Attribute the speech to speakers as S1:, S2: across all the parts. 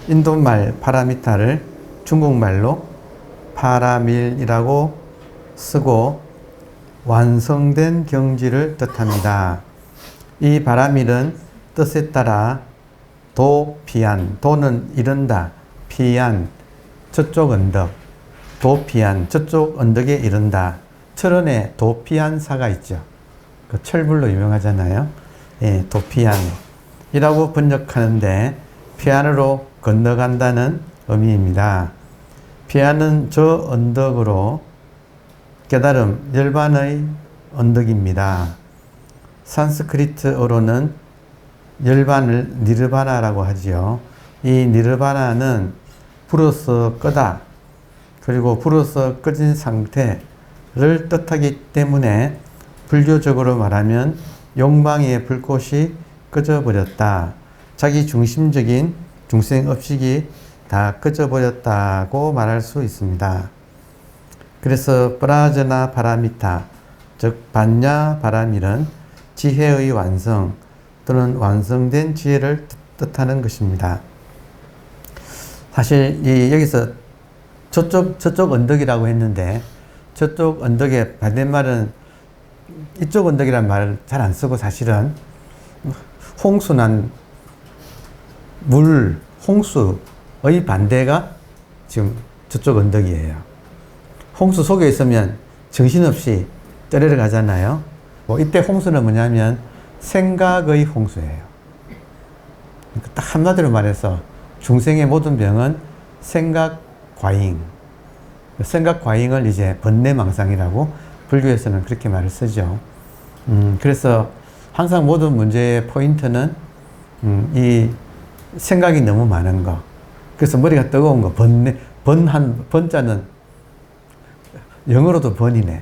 S1: 인도말 파라미타를 중국말로 파라밀이라고 쓰고 완성된 경지를 뜻합니다. 이 파라밀은 뜻에 따라 도피안, 도는 이른다, 피안, 저쪽 언덕, 도피안, 저쪽 언덕에 이른다. 철원에 도피안사가 있죠. 그 철불로 유명하잖아요. 예, 도피안이라고 번역하는데 피안으로 건너간다는 의미입니다. 피안은 저 언덕으로 깨달음, 열반의 언덕입니다. 산스크리트어로는 열반을 니르바나라고 하지요. 이 니르바나는 불어서 끄다, 그리고 불어서 꺼진 상태를 뜻하기 때문에 불교적으로 말하면 욕망의 불꽃이 꺼져버렸다. 자기 중심적인 중생의식이 다 꺼져버렸다고 말할 수 있습니다. 그래서 프라저나 파라미타, 즉 반야 파라밀은 지혜의 완성 또는 완성된 지혜를 뜻하는 것입니다. 사실 여기서 저쪽 언덕이라고 했는데 저쪽 언덕에 반대말은 이쪽 언덕이라는 말을 잘 안 쓰고 사실은 홍수난 물, 홍수의 반대가 지금 저쪽 언덕이에요. 홍수 속에 있으면 정신없이 떠내려 가잖아요. 이때 홍수는 뭐냐면 생각의 홍수예요. 딱 한마디로 말해서 중생의 모든 병은 생각 과잉. 생각 과잉을 이제 번뇌망상이라고 불교에서는 그렇게 말을 쓰죠. 그래서 항상 모든 문제의 포인트는 이 생각이 너무 많은 거. 그래서 머리가 뜨거운 거. 번뇌, 번자는 영어로도 번이네.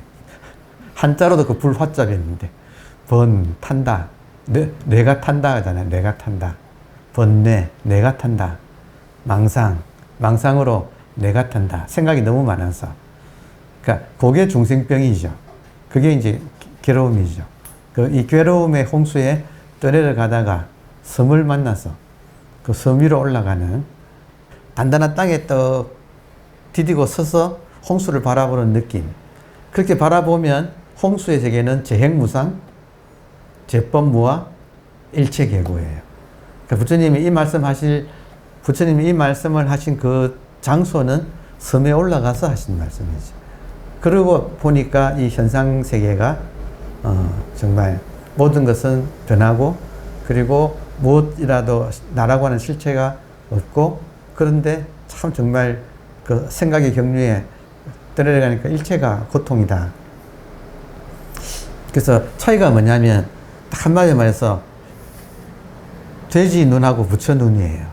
S1: 한자로도 그 불 화자가 있는데 탄다. 뇌가 탄다 하잖아요. 뇌가 탄다. 번뇌, 뇌가 탄다. 망상으로 뇌가 탄다. 생각이 너무 많아서. 그러니까 그게 중생병이죠. 그게 이제 괴로움이죠. 이 괴로움의 홍수에 떠내려 가다가 섬을 만나서 그 섬 위로 올라가는 단단한 땅에 떡 디디고 서서 홍수를 바라보는 느낌. 그렇게 바라보면 홍수의 세계는 재행무상, 재법무와 일체계고예요. 그러니까 부처님이 이 말씀을 하신 그 장소는 섬에 올라가서 하신 말씀이죠. 그러고 보니까 이 현상 세계가 정말 모든 것은 변하고 그리고 무엇이라도 나라고 하는 실체가 없고 그런데 참 정말 그 생각의 경류에 떠내려가니까 일체가 고통이다. 그래서 차이가 뭐냐면 딱 한마디로 말해서 돼지 눈하고 부처 눈이에요.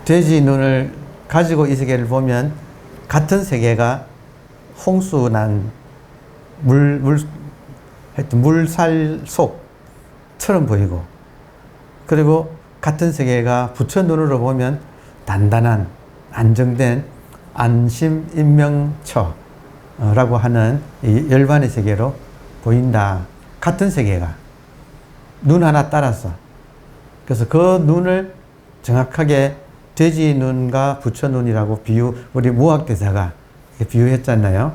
S1: 돼지 눈을 가지고 이 세계를 보면 같은 세계가 홍수난 물살 속처럼 보이고 그리고 같은 세계가 부처 눈으로 보면 단단한 안정된 안심인명처라고 하는 이 열반의 세계로 보인다. 같은 세계가 눈 하나 따라서 그래서 그 눈을 정확하게 돼지 눈과 부처 눈이라고 우리 무학대사가 비유했잖아요.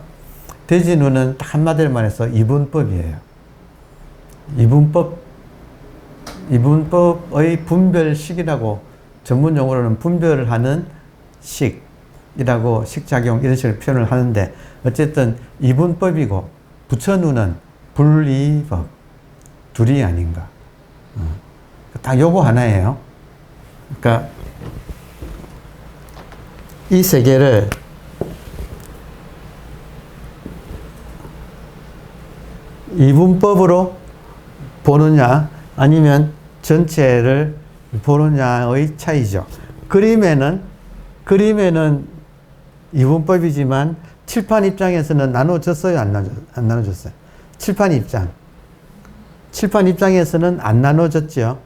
S1: 돼지 눈은 딱 한마디로 말해서 이분법이에요. 이분법의 분별식이라고 전문 용어로는 분별을 하는 식이라고 식작용 이런 식으로 표현을 하는데 어쨌든 이분법이고 부처 눈은 분리법 둘이 아닌가. 딱 요거 하나예요. 그러니까 이 세계를 이분법으로 보느냐 아니면 전체를 보느냐의 차이죠. 그림에는 이분법이지만 칠판 입장에서는 나눠졌어요? 안 나눠졌어요? 칠판 입장에서는 안 나눠졌죠.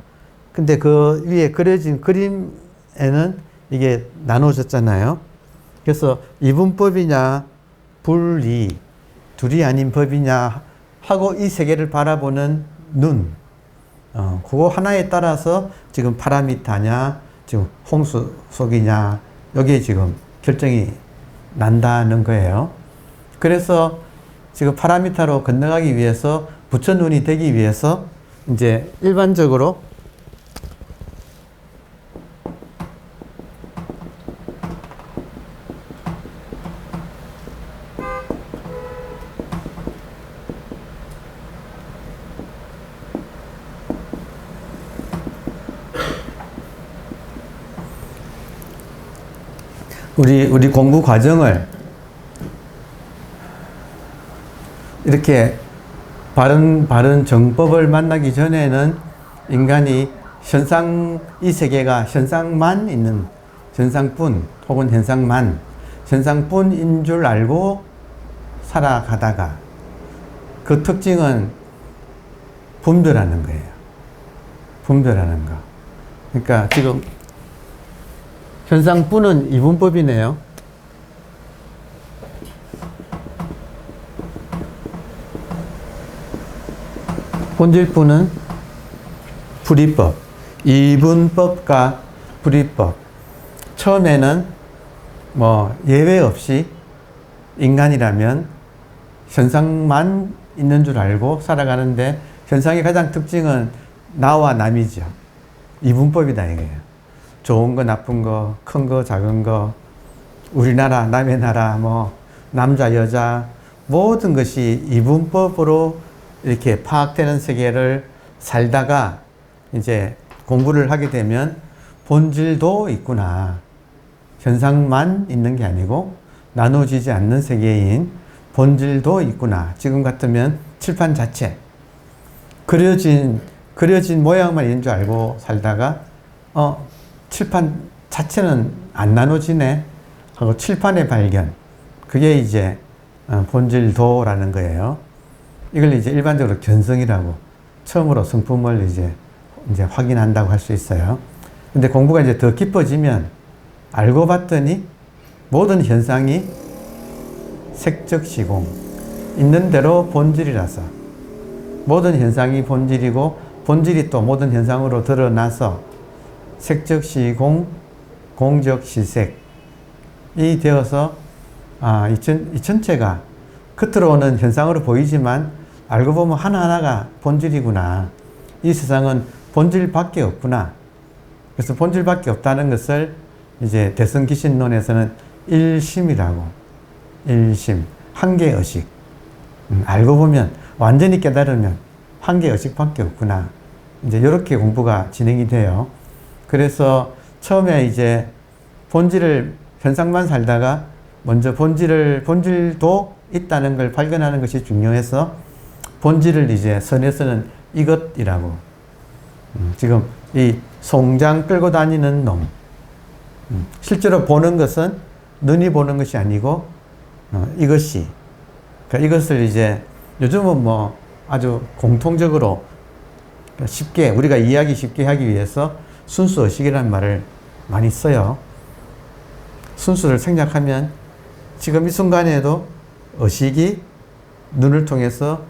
S1: 근데 그 위에 그려진 그림에는 이게 나눠졌잖아요. 그래서 이분법이냐 분리 둘이 아닌 법이냐 하고 이 세계를 바라보는 눈 그거 하나에 따라서 지금 파라미타냐 지금 홍수 속이냐, 여기에 지금 결정이 난다는 거예요. 그래서 지금 파라미터로 건너가기 위해서 부처 눈이 되기 위해서 이제 일반적으로 우리 공부 과정을 이렇게 바른 정법을 만나기 전에는 인간이 이 세계가 현상만 있는, 현상뿐 혹은 현상뿐인 줄 알고 살아가다가 그 특징은 분별하는 거예요. 분별하는 거. 그러니까 지금 현상뿐은 이분법이네요. 본질뿐은 불이법. 이분법과 불이법. 처음에는 뭐 예외 없이 인간이라면 현상만 있는 줄 알고 살아가는데, 현상의 가장 특징은 나와 남이죠. 이분법이다 이거예요. 좋은 거, 나쁜 거, 큰 거, 작은 거, 우리나라, 남의 나라, 뭐, 남자, 여자, 모든 것이 이분법으로 이렇게 파악되는 세계를 살다가 이제 공부를 하게 되면 본질도 있구나. 현상만 있는 게 아니고 나눠지지 않는 세계인 본질도 있구나. 지금 같으면 칠판 자체, 그려진 모양만 있는 줄 알고 살다가, 칠판 자체는 안 나눠지네 하고 칠판의 발견, 그게 이제 본질도라는 거예요. 이걸 이제 일반적으로 견성이라고, 처음으로 성품을 이제 확인한다고 할 수 있어요. 근데 공부가 이제 더 깊어지면 알고 봤더니 모든 현상이 색적 시공, 있는 대로 본질이라서 모든 현상이 본질이고, 본질이 또 모든 현상으로 드러나서 색적 시공, 공적 시색이 되어서 이 전체가 겉으로는 현상으로 보이지만 알고 보면 하나하나가 본질이구나. 이 세상은 본질밖에 없구나. 그래서 본질밖에 없다는 것을 이제 대성기신론에서는 일심이라고, 일심, 한계의식. 알고 보면, 완전히 깨달으면 한계의식밖에 없구나. 이제 이렇게 공부가 진행이 돼요. 그래서 처음에 이제 본질을, 현상만 살다가 먼저 본질도 있다는 걸 발견하는 것이 중요해서 본질을 이제 선에서는 이것이라고. 지금 이 송장 끌고 다니는 놈. 실제로 보는 것은 눈이 보는 것이 아니고, 이것이. 그러니까 이것을 이제 요즘은 뭐 아주 공통적으로 쉽게, 우리가 이해하기 쉽게 하기 위해서 순수의식이라는 말을 많이 써요. 순수를 생략하면 지금 이 순간에도 의식이 눈을 통해서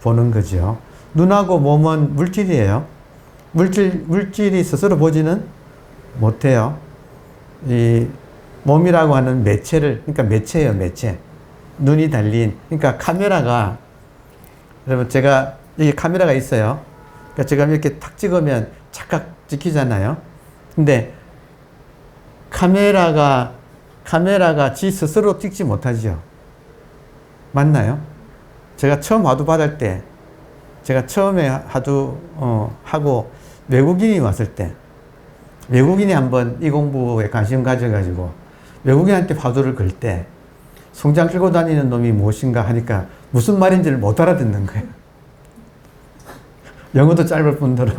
S1: 보는 거죠. 눈하고 몸은 물질이에요. 물질이 스스로 보지는 못해요. 이 몸이라고 하는 매체를, 그러니까 매체예요, 매체. 눈이 달린, 그러니까 카메라가, 여러분 제가, 여기 카메라가 있어요. 그러니까 제가 이렇게 탁 찍으면 착각 찍히잖아요. 근데 카메라가 지 스스로 찍지 못하죠. 맞나요? 제가 처음 화두 받을 때, 제가 처음에 화두 하고 외국인이 왔을 때, 외국인이 한번 이 공부에 관심 가져가지고 외국인한테 화두를 걸 때 송장 끌고 다니는 놈이 무엇인가 하니까 무슨 말인지를 못 알아듣는 거예요. 영어도 짧을 뿐더러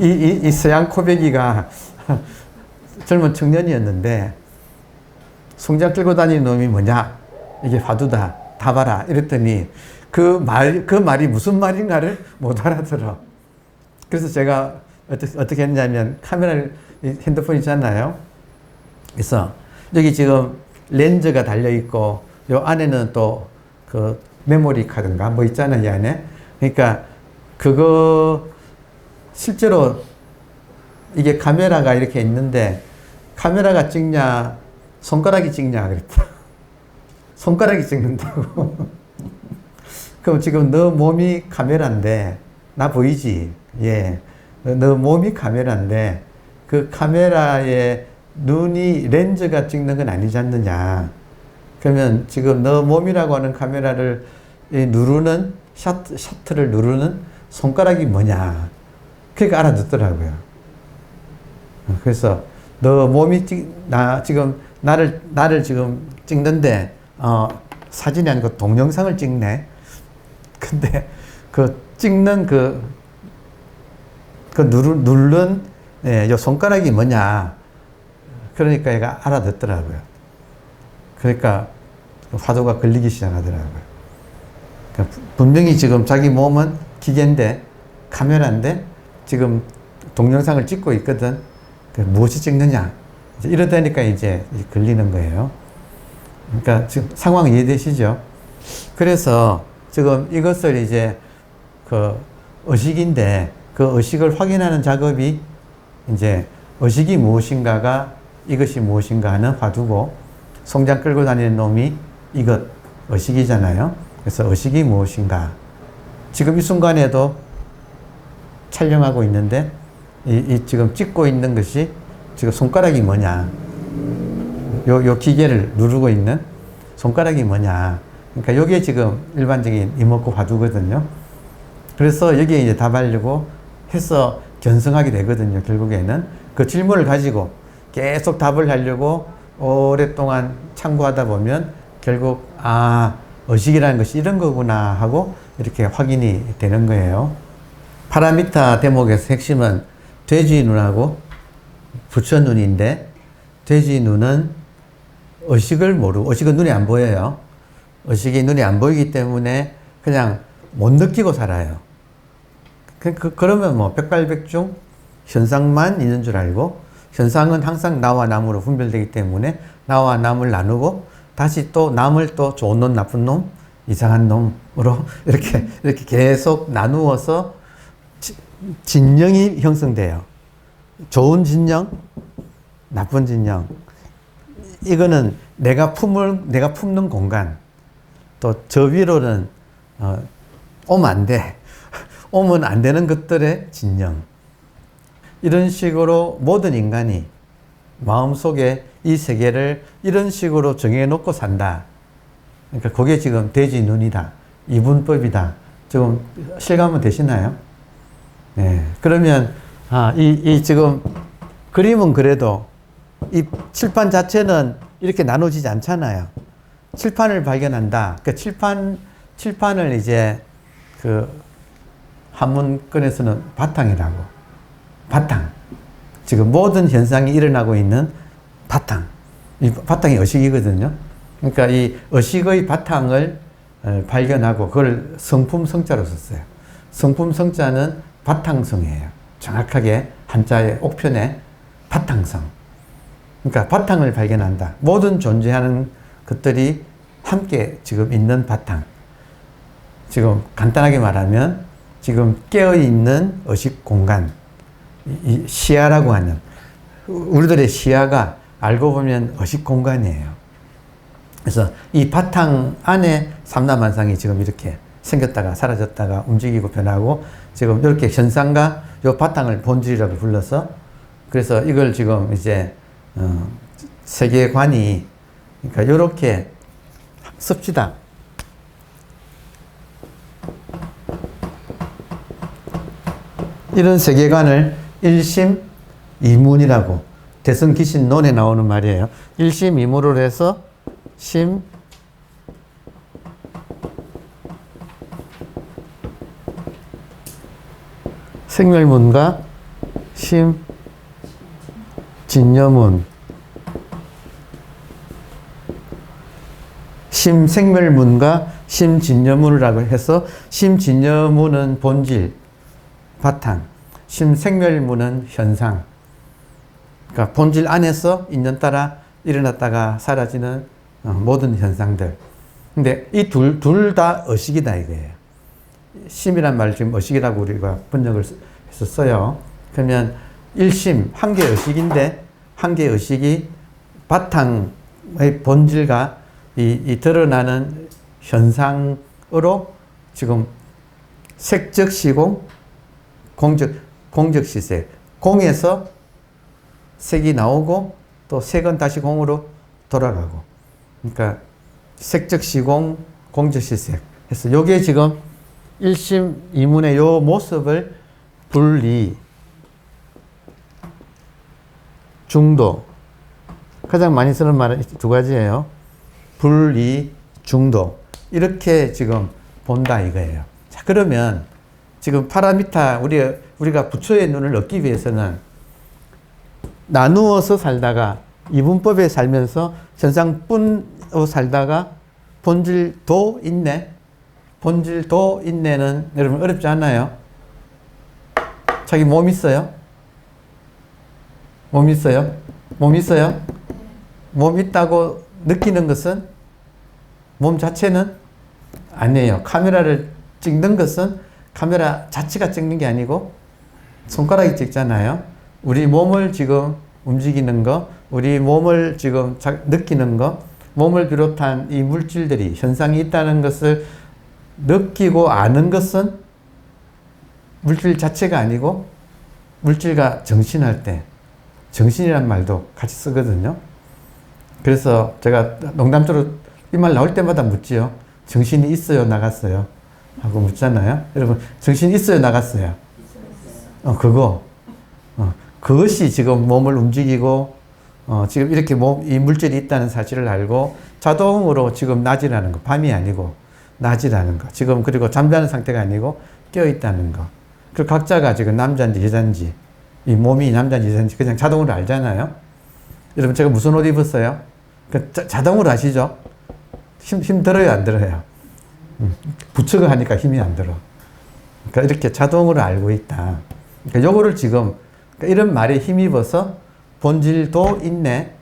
S1: 이 서양 코베기가 젊은 청년이었는데 송장 끌고 다니는 놈이 뭐냐? 이게 화두다. 답하라. 이랬더니 그 말이 무슨 말인가를 못 알아들어. 그래서 제가 어떻게 했냐면 카메라를, 핸드폰 있잖아요. 그래서 여기 지금 렌즈가 달려있고 요 안에는 또 그 메모리 카드인가 뭐 있잖아요, 이 안에. 그러니까 그거 실제로 이게 카메라가 이렇게 있는데 카메라가 찍냐 손가락이 찍냐 그랬다. 손가락이 찍는다고. 그럼 지금 너 몸이 카메라인데 나 보이지? 예. 너 몸이 카메라인데 그 카메라에 눈이 렌즈가 찍는 건 아니지 않느냐. 그러면 지금 너 몸이라고 하는 카메라를 누르는 셔터를 누르는 손가락이 뭐냐. 그러니까 알아듣더라고요. 그래서 너 몸이 나를 지금 찍는데 사진이 아니고 동영상을 찍네. 근데 그 찍는 누른 요 손가락이 뭐냐. 그러니까 얘가 알아듣더라고요. 그러니까 화두가 걸리기 시작하더라고요. 그러니까 분명히 지금 자기 몸은 기계인데 카메라인데 지금 동영상을 찍고 있거든. 무엇이 찍느냐. 이러다니까 이제 걸리는 거예요. 그러니까 지금 상황 이해되시죠? 그래서 지금 이것을 이제 그 의식인데 그 의식을 확인하는 작업이 이제 의식이 무엇인가가 이것이 무엇인가 하는 화두고 송장 끌고 다니는 놈이 이것 의식이잖아요. 그래서 의식이 무엇인가. 지금 이 순간에도 촬영하고 있는데 이 지금 찍고 있는 것이 지금 손가락이 뭐냐. 요 기계를 누르고 있는 손가락이 뭐냐. 그러니까 요게 지금 일반적인 이목구 화두거든요. 그래서 여기에 이제 답하려고 해서 견성하게 되거든요. 결국에는 그 질문을 가지고 계속 답을 하려고 오랫동안 참고하다 보면 결국 의식이라는 것이 이런 거구나 하고 이렇게 확인이 되는 거예요. 파라미타 대목에서 핵심은 돼지 눈하고 부처 눈인데 돼지 눈은 의식을 모르고 의식은 눈이 안 보여요. 의식이 눈이 안 보이기 때문에 그냥 못 느끼고 살아요. 그러면 뭐 백발백중 현상만 있는 줄 알고 현상은 항상 나와 남으로 분별되기 때문에 나와 남을 나누고 다시 또 남을 또 좋은 놈, 나쁜 놈, 이상한 놈으로 이렇게 계속 나누어서 진영이 형성돼요. 좋은 진영, 나쁜 진영. 이거는 내가 품는 공간. 또 저 위로는 오면 안 돼. 오면 안 되는 것들의 진영. 이런 식으로 모든 인간이 마음속에 이 세계를 이런 식으로 정해놓고 산다. 그러니까 그게 지금 돼지 눈이다. 이분법이다. 지금 실감은 되시나요? 네. 그러면 이 지금 그림은 그래도 이 칠판 자체는 이렇게 나눠지지 않잖아요. 칠판을 발견한다. 그 칠판을 이제 그 한문권에서는 바탕이라고. 바탕. 지금 모든 현상이 일어나고 있는 바탕. 이 바탕이 의식이거든요. 그러니까 이 의식의 바탕을 발견하고 그걸 성품 성자로 썼어요. 성품 성자는 바탕성이에요. 정확하게 한자의 옥편에 바탕성. 그러니까 바탕을 발견한다. 모든 존재하는 것들이 함께 지금 있는 바탕. 지금 간단하게 말하면 지금 깨어있는 의식 공간. 이 시야라고 하는 우리들의 시야가 알고 보면 의식 공간이에요. 그래서 이 바탕 안에 삼라만상이 지금 이렇게 생겼다가 사라졌다가 움직이고 변하고 지금 이렇게 현상과 요 바탕을 본질이라고 불러서 그래서 이걸 지금 이제 세계관이 그러니까 이렇게 씁시다. 이런 세계관을 일심 이문이라고 대승기신론에 나오는 말이에요. 일심 이문으로 해서 심 생멸문과 심 진여문 심생멸문과 심진여문이라고 해서 심진여문은 본질 바탕, 심생멸문은 현상. 그러니까 본질 안에서 인연따라 일어났다가 사라지는 모든 현상들. 근데 이 둘 다 의식이다 이거예요. 심이란 말을 지금 의식이라고 우리가 번역을 해서 써요. 그러면 일심, 한 개의 의식인데, 한 개의 의식이 바탕의 본질과 이 드러나는 현상으로 지금 색적 시공, 공적 시색. 공에서 색이 나오고 또 색은 다시 공으로 돌아가고. 그러니까 색적 시공, 공적 시색. 그래서 요게 지금 일심 이문의 요 모습을 분리, 중도. 가장 많이 쓰는 말은 두 가지예요. 분리, 중도. 이렇게 지금 본다 이거예요. 자, 그러면 지금 파라미타, 우리가 부처의 눈을 얻기 위해서는 나누어서 살다가 이분법에 살면서 현상뿐으로 살다가 본질도 있네. 본질도 있네는 여러분 어렵지 않아요? 자기 몸 있어요? 몸 있어요? 몸 있어요? 몸 있다고 느끼는 것은 몸 자체는 아니에요. 카메라를 찍는 것은 카메라 자체가 찍는 게 아니고 손가락이 찍잖아요. 우리 몸을 지금 움직이는 거, 우리 몸을 지금 느끼는 거, 몸을 비롯한 이 물질들이 현상이 있다는 것을 느끼고 아는 것은 물질 자체가 아니고 물질과 정신할 때 정신이란 말도 같이 쓰거든요. 그래서 제가 농담처럼 이 말 나올 때마다 묻지요. 정신이 있어요, 나갔어요? 하고 묻잖아요. 여러분, 정신이 있어요, 나갔어요? 그것이 지금 몸을 움직이고, 지금 이렇게 이 물질이 있다는 사실을 알고, 자동으로 지금 낮이라는 거, 밤이 아니고, 낮이라는 거. 지금 그리고 잠자는 상태가 아니고, 깨어있다는 거. 그 각자가 지금 남자인지 여자인지, 이 몸이 남자인지 여자인지 그냥 자동으로 알잖아요. 여러분, 제가 무슨 옷 입었어요? 자동으로 아시죠? 힘 들어요, 안 들어요? 부처가 하니까 힘이 안 들어. 그러니까 이렇게 자동으로 알고 있다. 그러니까 요거를 지금, 그러니까 이런 말에 힘입어서 본질도 있네,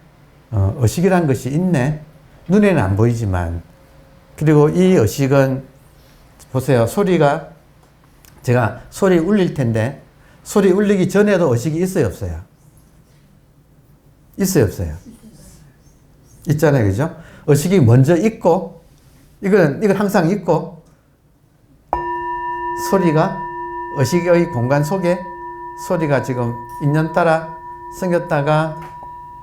S1: 의식이란 것이 있네, 눈에는 안 보이지만, 그리고 이 의식은, 보세요. 소리가, 제가 소리 울릴 텐데, 소리 울리기 전에도 의식이 있어요, 없어요? 있어요, 없어요? 있잖아요, 그죠? 의식이 먼저 있고, 이건 항상 있고, 소리가 의식의 공간 속에 소리가 지금 인연따라 생겼다가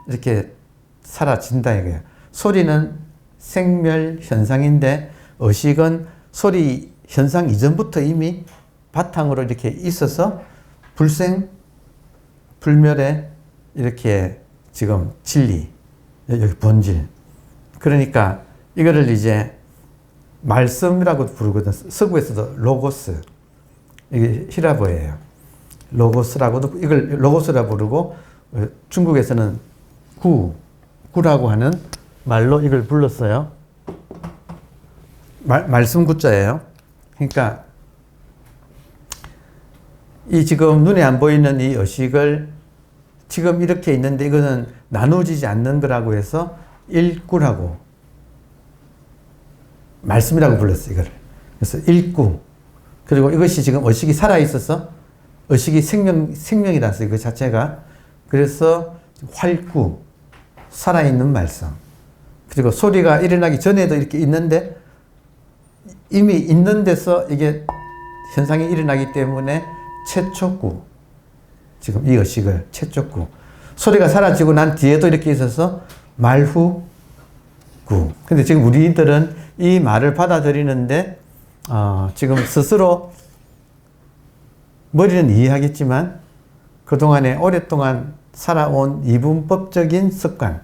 S1: 이렇게 사라진다 이거예요. 소리는 생멸 현상인데 의식은 소리 현상 이전부터 이미 바탕으로 이렇게 있어서 불생, 불멸의 이렇게 지금 진리, 여기 본질. 그러니까 이거를 이제 말씀이라고 부르거든. 서구에서도 로고스. 이게 히라보예요. 로고스라고도, 이걸 로고스라 부르고, 중국에서는 구라고 하는 말로 이걸 불렀어요. 말씀 구자예요. 그러니까, 이 지금 눈에 안 보이는 이 의식을 지금 이렇게 있는데 이거는 나누어지지 않는 거라고 해서 일구라고, 말씀이라고 불렀어요, 이거를. 그래서 일구. 그리고 이것이 지금 의식이 살아있어서 의식이 생명이라서 이거 자체가. 그래서 활구, 살아있는 말씀. 그리고 소리가 일어나기 전에도 이렇게 있는데 이미 있는 데서 이게 현상이 일어나기 때문에 최초구. 지금 이 의식을 최초구. 소리가 사라지고 난 뒤에도 이렇게 있어서 말후구. 근데 지금 우리들은 이 말을 받아들이는데 지금 스스로 머리는 이해하겠지만 그동안에 오랫동안 살아온 이분법적인 습관,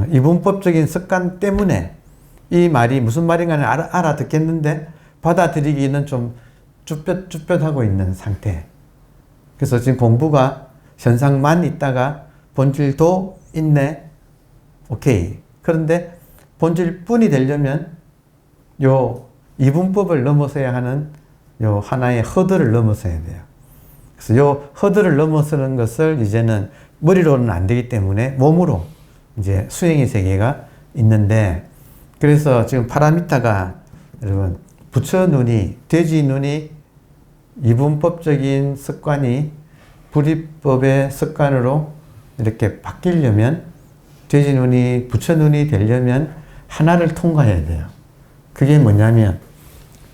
S1: 이분법적인 습관 때문에 이 말이 무슨 말인가는 알아듣겠는데 받아들이기는 좀 쭈뼛쭈뼛하고 있는 상태. 그래서 지금 공부가 현상만 있다가 본질도 있네. 오케이. 그런데 본질뿐이 되려면 요 이분법을 넘어서야 하는 요 하나의 허들을 넘어서야 돼요. 그래서 요 허들을 넘어서는 것을 이제는 머리로는 안 되기 때문에 몸으로 이제 수행의 세계가 있는데, 그래서 지금 파라미타가 여러분 부처 눈이, 돼지 눈이 이분법적인 습관이 불이법의 습관으로 이렇게 바뀌려면, 돼지 눈이 부처 눈이 되려면 하나를 통과해야 돼요. 그게 뭐냐면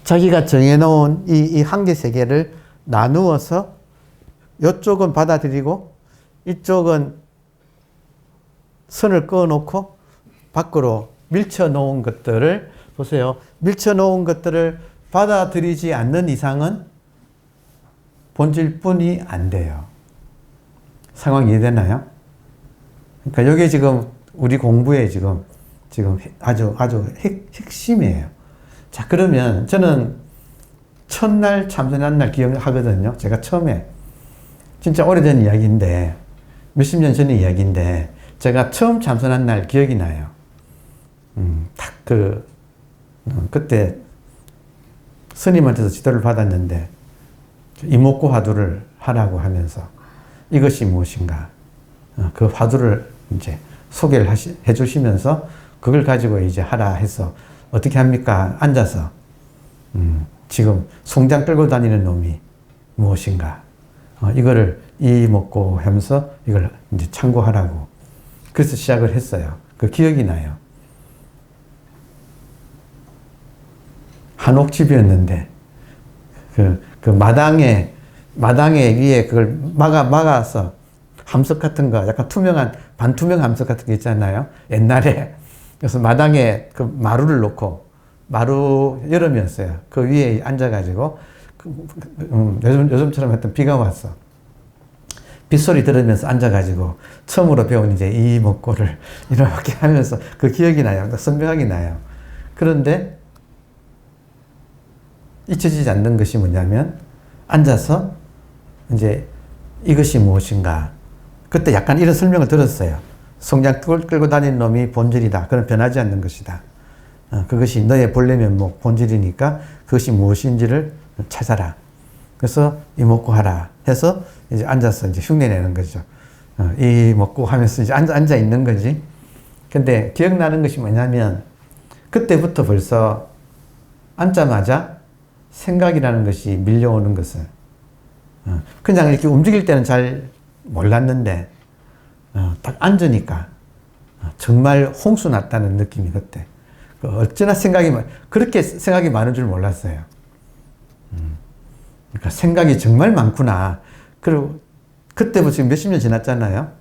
S1: 자기가 정해놓은 이 한계 세계를 나누어서 이쪽은 받아들이고 이쪽은 선을 그어놓고 밖으로 밀쳐놓은 것들을 보세요. 밀쳐놓은 것들을 받아들이지 않는 이상은 본질뿐이 안 돼요. 상황 이해되나요? 그러니까 이게 지금 우리 공부의 지금 아주 핵심이에요. 자, 그러면 저는 첫날 참선한 날 기억하거든요. 제가 처음에 진짜 오래전 이야기인데 몇십 년 전의 이야기인데 제가 처음 참선한 날 기억이 나요. 그때 스님한테서 지도를 받았는데 이목구 화두를 하라고 하면서 이것이 무엇인가 그 화두를 이제 소개를 해주시면서 그걸 가지고 이제 하라 해서 어떻게 합니까? 앉아서 지금 송장 끌고 다니는 놈이 무엇인가 이거를 이목구 하면서 이걸 이제 참고하라고 그래서 시작을 했어요. 그 기억이 나요. 한옥집이었는데 그 마당에 위에 그걸 막아서 함석 같은 거 약간 투명한 반투명 함석 같은 게 있잖아요. 옛날에 그래서 마당에 그 마루를 놓고 마루 여름이었어요. 그 위에 앉아가지고 요즘처럼 했던 비가 왔어. 빗소리 들으면서 앉아가지고 처음으로 배운 이제 이목구를 이렇게 하면서 그 기억이 나요. 선명하게 나요. 그런데 잊혀지지 않는 것이 뭐냐면 앉아서 이제 이것이 무엇인가 그때 약간 이런 설명을 들었어요. 송장 끌고 다니는 놈이 본질이다. 그건 변하지 않는 것이다. 그것이 너의 본래 면목 본질이니까 그것이 무엇인지를 찾아라. 그래서 이목구 하라 해서 이제 앉아서 이제 흉내내는 거죠. 이목구 하면서 이제 앉아 있는 거지. 근데 기억나는 것이 뭐냐면 그때부터 벌써 앉자마자 생각이라는 것이 밀려오는 것을 그냥 이렇게 움직일 때는 잘 몰랐는데 딱 앉으니까 정말 홍수 났다는 느낌이 그때 어찌나 그렇게 생각이 많은 줄 몰랐어요. 그러니까 생각이 정말 많구나. 그리고 그때부터 지금 몇십 년 지났잖아요.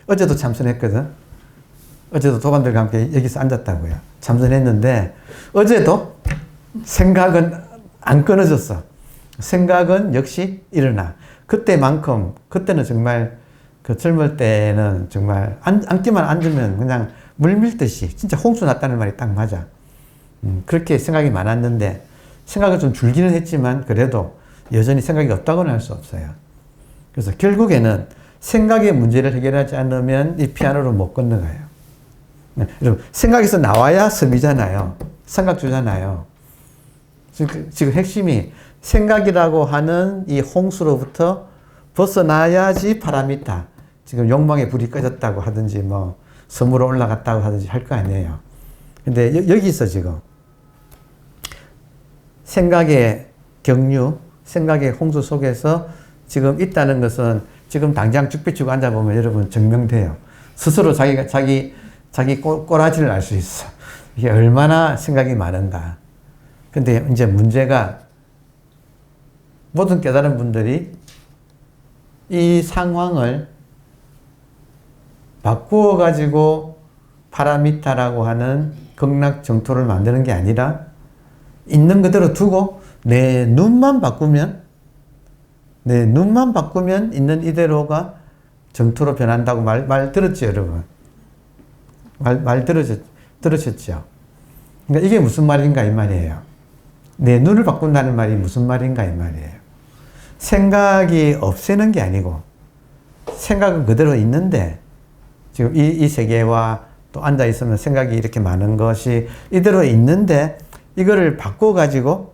S1: 어제도 참선했거든. 어제도 도반들과 함께 여기서 앉았다고요. 참선했는데 어제도 생각은 안 끊어졌어. 생각은 역시 일어나. 그때는 정말 그 젊을 때는 정말 앉기만 앉으면 그냥 물 밀듯이 진짜 홍수 났다는 말이 딱 맞아. 그렇게 생각이 많았는데 생각은 좀 줄기는 했지만 그래도 여전히 생각이 없다고는 할 수 없어요. 그래서 결국에는 생각의 문제를 해결하지 않으면 이 피아노로 못 건너가요. 여러분 생각에서 나와야 섬이잖아요. 삼각주잖아요. 지금 핵심이 생각이라고 하는 이 홍수로부터 벗어나야지 파라미타. 지금 욕망의 불이 꺼졌다고 하든지 뭐 섬으로 올라갔다고 하든지 할 거 아니에요. 근데 여기서 지금 생각의 경류, 생각의 홍수 속에서 지금 있다는 것은 지금 당장 쭉 비추고 앉아보면 여러분 증명돼요. 스스로 자기 꼬라지를 알 수 있어. 이게 얼마나 생각이 많은가. 근데 이제 문제가 모든 깨달은 분들이 이 상황을 바꾸어 가지고 파라미타라고 하는 극락 정토를 만드는 게 아니라 있는 그대로 두고 내 눈만 바꾸면 있는 이대로가 정토로 변한다고 말 들었죠, 여러분? 말 들으셨죠? 그러니까 이게 무슨 말인가 이 말이에요. 내 눈을 바꾼다는 말이 무슨 말인가 이 말이에요. 생각이 없애는 게 아니고 생각은 그대로 있는데 지금 이 세계와 또 앉아 있으면 생각이 이렇게 많은 것이 이대로 있는데 이거를 바꿔가지고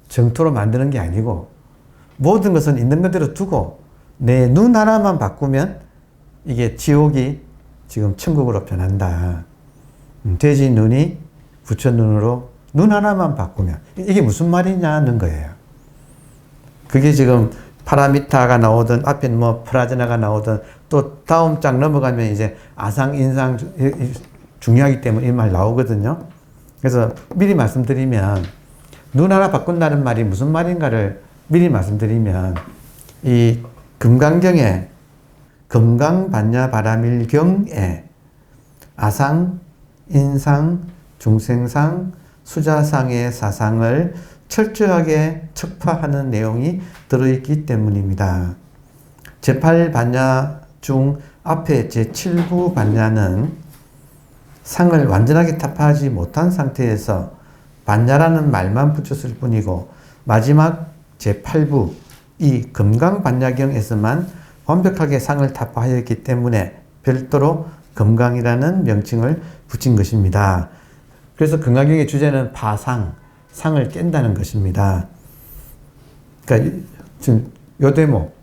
S1: 정토로 만드는 게 아니고 모든 것은 있는 그대로 두고 내 눈 하나만 바꾸면 이게 지옥이 지금 천국으로 변한다. 돼지 눈이 부처 눈으로 눈 하나만 바꾸면 이게 무슨 말이냐는 거예요. 그게 지금 파라미타가 나오든 앞에 뭐 프라즈나가 나오든 또 다음 장 넘어가면 이제 아상, 인상 중요하기 때문에 이 말 나오거든요. 그래서 미리 말씀드리면 눈 하나 바꾼다는 말이 무슨 말인가를 미리 말씀드리면 이 금강경에 금강반야바라밀경에 아상, 인상, 중생상, 수자상의 사상을 철저하게 척파하는 내용이 들어있기 때문입니다. 제8반야 중 앞에 제7부 반야는 상을 완전하게 타파하지 못한 상태에서 반야라는 말만 붙였을 뿐이고 마지막 제8부 이 금강반야경에서만 완벽하게 상을 타파하였기 때문에 별도로 금강이라는 명칭을 붙인 것입니다. 그래서 금강경의 주제는 파상, 상을 깬다는 것입니다. 그러니까 지금 요 대목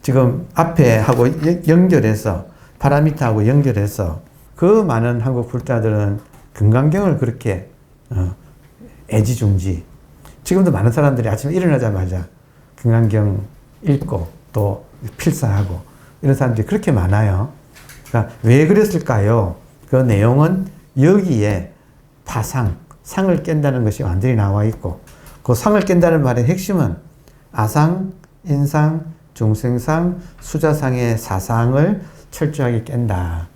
S1: 지금 앞에 하고 연결해서 파라미타하고 연결해서 그 많은 한국 불자들은 금강경을 그렇게 애지중지 지금도 많은 사람들이 아침에 일어나자마자 금강경 읽고 또 필사하고 이런 사람들이 그렇게 많아요. 그러니까 왜 그랬을까요? 그 내용은 여기에 파상, 상을 깬다는 것이 완전히 나와 있고 그 상을 깬다는 말의 핵심은 아상, 인상, 중생상, 수자상의 사상을 철저하게 깬다.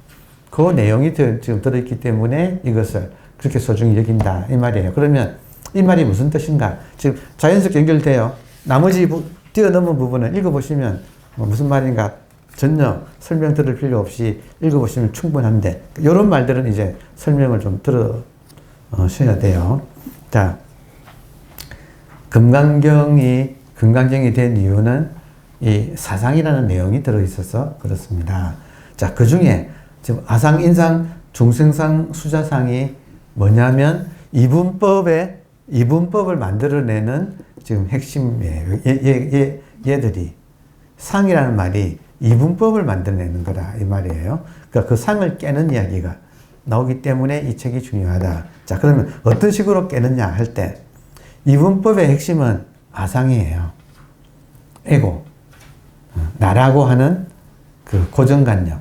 S1: 그 내용이 지금 들어있기 때문에 이것을 그렇게 소중히 여긴다 이 말이에요. 그러면 이 말이 무슨 뜻인가? 지금 자연스럽게 연결돼요. 나머지 뛰어넘은 부분을 읽어보시면 무슨 말인가 전혀 설명 들을 필요 없이 읽어보시면 충분한데 이런 말들은 이제 설명을 좀 들으셔야 돼요. 자, 금강경이 된 이유는 이 사상이라는 내용이 들어있어서 그렇습니다. 자, 그 중에 지금 아상, 인상, 중생상, 수자상이 뭐냐면 이분법을 만들어내는 지금 핵심이에요. 얘들이 상이라는 말이 이분법을 만들어내는 거다 이 말이에요. 그러니까 그 상을 깨는 이야기가 나오기 때문에 이 책이 중요하다. 자, 그러면 어떤 식으로 깨느냐 할 때 이분법의 핵심은 아상이에요. 에고, 나라고 하는 그 고정관념,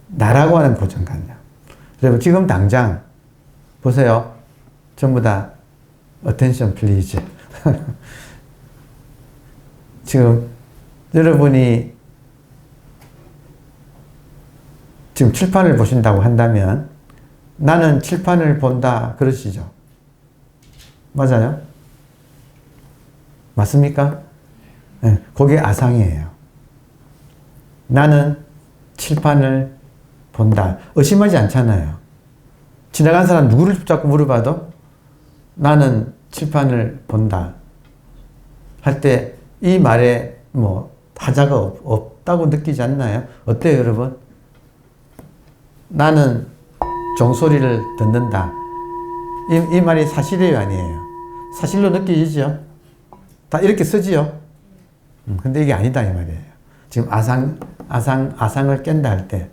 S1: 나라고 하는 고정관념. 여러분 지금 당장 보세요. 전부 다 attention please. 지금 여러분이 지금 칠판을 보신다고 한다면 나는 칠판을 본다 그러시죠? 맞아요? 맞습니까? 네, 그게 아상이에요. 나는 칠판을 본다. 의심하지 않잖아요. 지나간 사람 누구를 자꾸 물어봐도 나는 칠판을 본다 할 때 이 말에 뭐 하자가 없다고 느끼지 않나요? 어때요, 여러분? 나는 종소리를 듣는다. 이 말이 사실이에요, 아니에요? 사실로 느끼지죠? 다 이렇게 쓰지요? 근데 이게 아니다, 이 말이에요. 지금 아상을 깬다 할 때,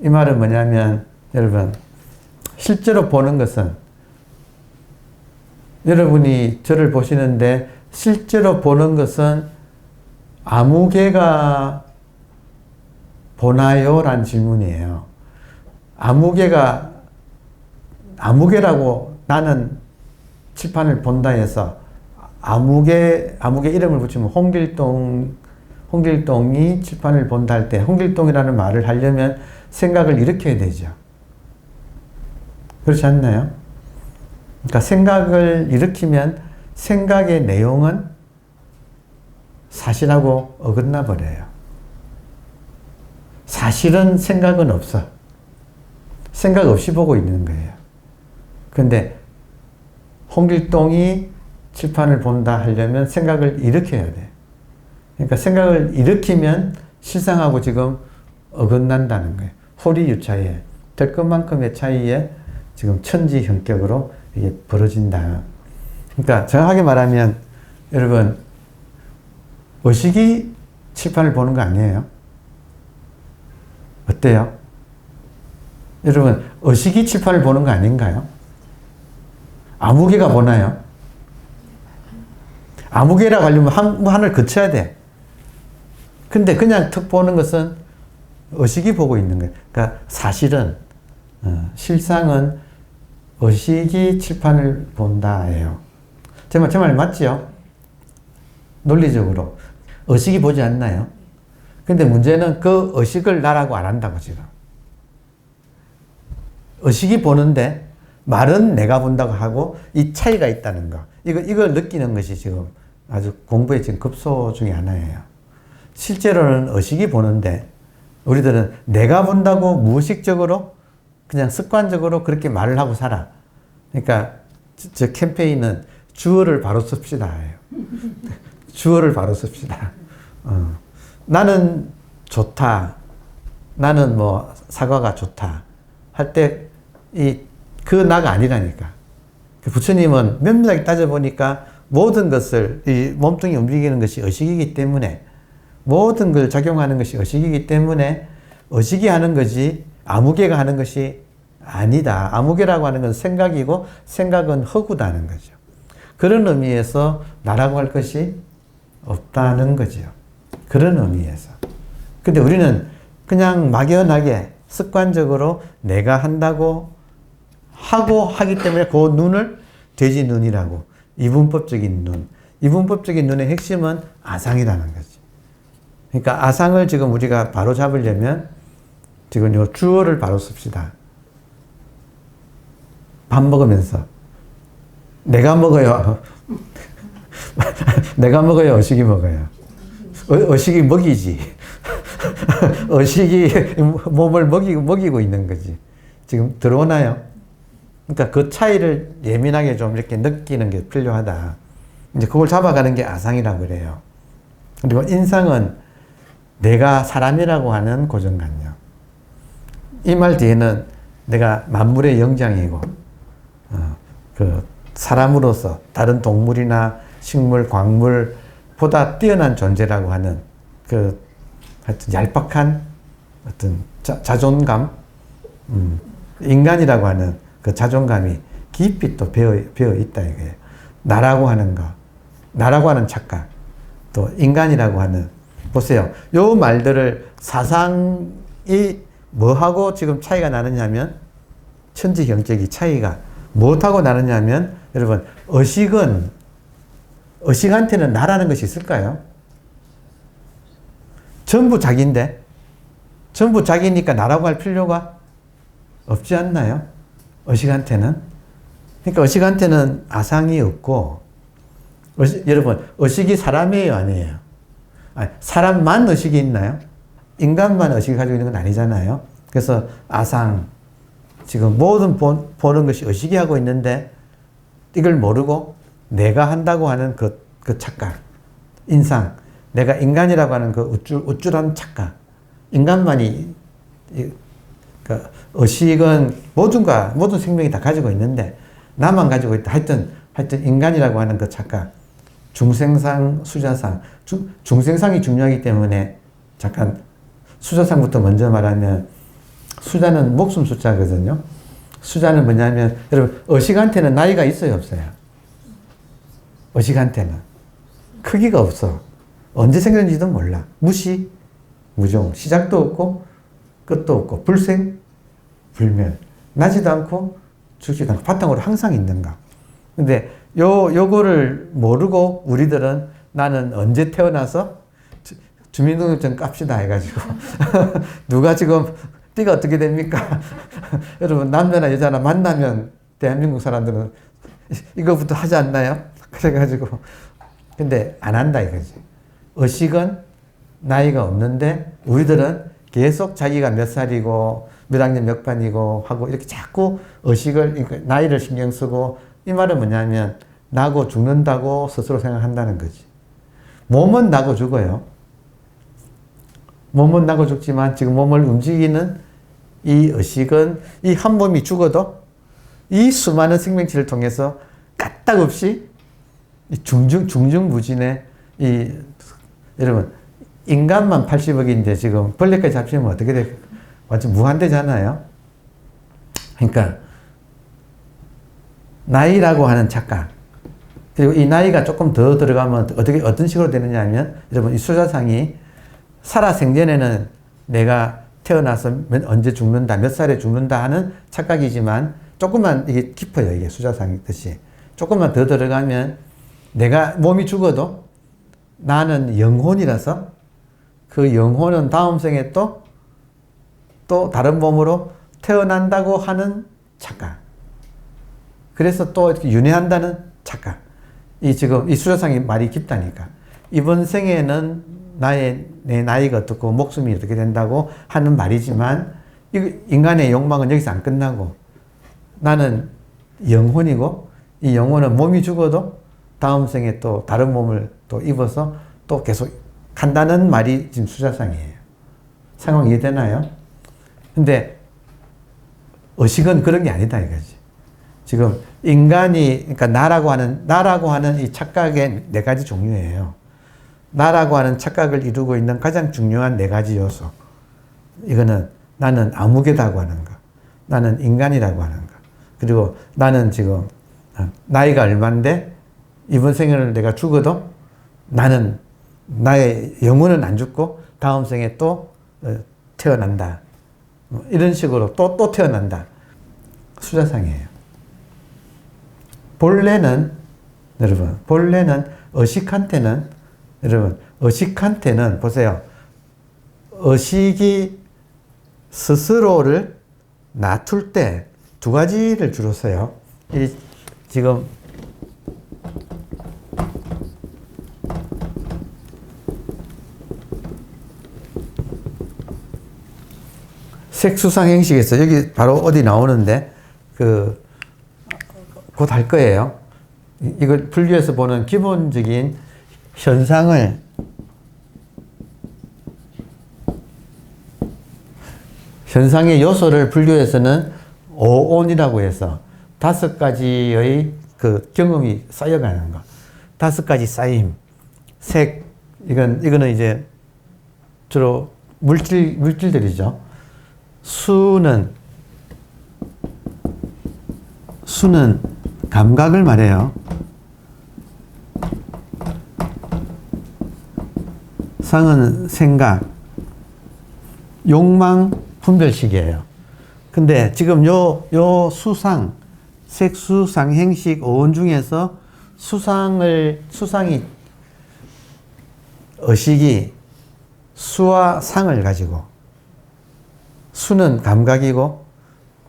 S1: 이 말은 뭐냐면, 여러분, 실제로 보는 것은, 여러분이 저를 보시는데, 실제로 보는 것은 아무 개가 보나요? 라는 질문이에요. 아무 개라고 나는 칠판을 본다 해서 아무 개 이름을 붙이면 홍길동이 칠판을 본다 할 때 홍길동이라는 말을 하려면 생각을 일으켜야 되죠. 그렇지 않나요? 그러니까 생각을 일으키면 생각의 내용은 사실하고 어긋나 버려요. 사실은 생각은 없어. 생각 없이 보고 있는 거예요. 근데 홍길동이 칠판을 본다 하려면 생각을 일으켜야 돼. 그러니까 생각을 일으키면 실상하고 지금 어긋난다는 거예요. 호리유차에 될 것만큼의 차이에 지금 천지형격으로 이게 벌어진다. 그러니까 정확하게 말하면 여러분 의식이 칠판을 보는 거 아니에요? 어때요? 여러분 의식이 칠판을 보는 거 아닌가요? 아무 개가 보나요? 아무개라고 하려면 한을 거쳐야 돼. 근데 그냥 턱 보는 것은 의식이 보고 있는 거예요. 그러니까 사실은, 실상은 의식이 칠판을 본다예요. 제 말 맞지요? 논리적으로. 의식이 보지 않나요? 근데 문제는 그 의식을 나라고 안 한다고 지금. 의식이 보는데 말은 내가 본다고 하고 이 차이가 있다는 거. 이걸 느끼는 것이 지금 아주 공부의 지금 급소 중에 하나예요. 실제로는 의식이 보는데 우리들은 내가 본다고 무의식적으로 그냥 습관적으로 그렇게 말을 하고 살아. 그러니까 저 캠페인은 주어를 바로 씁시다. 주어를 바로 씁시다. 나는 좋다. 나는 뭐 사과가 좋다. 할 때 그 나가 아니라니까. 부처님은 면밀하게 따져보니까 모든 것을 이 몸뚱이 움직이는 것이 의식이기 때문에 모든 걸 작용하는 것이 의식이기 때문에 의식이 하는 거지 아무개가 하는 것이 아니다. 아무개라고 하는 건 생각이고 생각은 허구다는 거죠. 그런 의미에서 나라고 할 것이 없다는 거죠. 그런 의미에서. 근데 우리는 그냥 막연하게 습관적으로 내가 한다고 하고 하기 때문에 그 눈을 돼지 눈이라고. 이분법적인 눈. 이분법적인 눈의 핵심은 아상이라는 거지. 그러니까 아상을 지금 우리가 바로 잡으려면 지금 요 주어를 바로 씁시다. 밥 먹으면서 내가 먹어요. 내가 먹어요. 의식이 먹어요. 의식이 먹이지. 의식이 몸을 먹이고 있는 거지. 지금 들어오나요? 그러니까 그 차이를 예민하게 좀 이렇게 느끼는 게 필요하다. 이제 그걸 잡아가는 게 아상이라고 그래요. 그리고 인상은 내가 사람이라고 하는 고정관념. 이 말 뒤에는 내가 만물의 영장이고, 그 사람으로서 다른 동물이나 식물, 광물보다 뛰어난 존재라고 하는 그 하여튼 얄팍한 어떤 자존감, 인간이라고 하는 그 자존감이 깊이 또 배어 있다 이거예요. 나라고 하는 거, 나라고 하는 착각, 또 인간이라고 하는, 보세요. 요 말들을 사상이 뭐하고 지금 차이가 나느냐면, 천지경적이 차이가 무엇하고 나느냐면, 여러분, 의식한테는 나라는 것이 있을까요? 전부 자기인데, 전부 자기니까 나라고 할 필요가 없지 않나요? 의식한테는. 그러니까 의식한테는 아상이 없고, 여러분, 의식이 사람이에요, 아니에요? 아니, 사람만 의식이 있나요? 인간만 의식을 가지고 있는 건 아니잖아요. 그래서 아상, 지금 모든 보는 것이 의식이 하고 있는데 이걸 모르고 내가 한다고 하는 그 착각, 인상, 내가 인간이라고 하는 그 우쭐한 착각, 인간만이 의식은 모든 생명이 다 가지고 있는데 나만 가지고 있다. 하여튼 인간이라고 하는 그 착각, 중생상, 수자상, 중생상이 중요하기 때문에 잠깐 수자상부터 먼저 말하면, 수자는 목숨 숫자거든요. 수자는 뭐냐면, 여러분, 의식한테는 나이가 있어요, 없어요? 의식한테는 크기가 없어. 언제 생겼는지도 몰라. 무시, 무종, 시작도 없고 끝도 없고, 불생, 불멸, 나지도 않고 죽지도 않고 바탕으로 항상 있는가. 근데 요거를 모르고 우리들은 나는 언제 태어나서 주민등록증 깝시다 해가지고 누가 지금 띠가 어떻게 됩니까? 여러분, 남자나 여자나 만나면 대한민국 사람들은 이거부터 하지 않나요? 그래가지고 근데 안 한다 이거지. 의식은 나이가 없는데 우리들은 계속 자기가 몇 살이고 몇 학년 몇 반이고 하고 이렇게 자꾸 의식을, 그러니까 나이를 신경 쓰고, 이 말은 뭐냐면 나고 죽는다고 스스로 생각한다는 거지. 몸은 나고 죽어요. 몸은 나고 죽지만 지금 몸을 움직이는 이 의식은, 이 한 몸이 죽어도 이 수많은 생명체를 통해서 까딱없이 중중무진의 여러분, 인간만 80억인데 지금 벌레까지 잡히면 어떻게 돼? 완전 무한대잖아요. 그러니까 나이라고 하는 착각, 그리고 이 나이가 조금 더 들어가면 어떤 식으로 되느냐 하면, 여러분, 이 수자상이 살아생전에는 내가 태어나서 언제 죽는다, 몇 살에 죽는다 하는 착각이지만, 조금만 이게 깊어요. 이게 수자상 뜻이. 조금만 더 들어가면 내가 몸이 죽어도 나는 영혼이라서 그 영혼은 다음 생에 또 다른 몸으로 태어난다고 하는 착각. 그래서 또 이렇게 윤회한다는 착각. 지금 이 수자상이 말이 깊다니까. 이번 생에는 내 나이가 어떻고 목숨이 어떻게 된다고 하는 말이지만, 인간의 욕망은 여기서 안 끝나고, 나는 영혼이고, 이 영혼은 몸이 죽어도 다음 생에 또 다른 몸을 또 입어서 또 계속 간다는 말이 지금 수자상이에요. 상황 이해되나요? 근데 의식은 그런 게 아니다 이거지. 지금 인간이, 그러니까 나라고 하는 이 착각의 네 가지 종류예요. 나라고 하는 착각을 이루고 있는 가장 중요한 네 가지 요소. 이거는 나는 아무개다고 하는 거, 나는 인간이라고 하는 거, 그리고 나는 지금 나이가 얼만데 이번 생을 내가 죽어도 나의 영혼은 안 죽고 다음 생에 또 태어난다. 이런 식으로 또 태어난다. 수자상이에요. 본래는 의식한테는 보세요. 의식이 스스로를 낮출 때 두 가지를 주로 써요. 지금 색수상 행식에서 여기 바로 어디 나오는데 곧 할 거예요. 이걸 분류해서 보는 기본적인 현상의 요소를 분류해서는 오온이라고 해서 5가지의 그 경험이 쌓여가는 거. 5가지 쌓임. 색, 이거는 이제 주로 물질들이죠. 수는 감각을 말해요. 상은 생각, 욕망 분별식이에요. 근데 지금 요 수상, 색수상, 행식, 오온 중에서 의식이 수와 상을 가지고, 수는 감각이고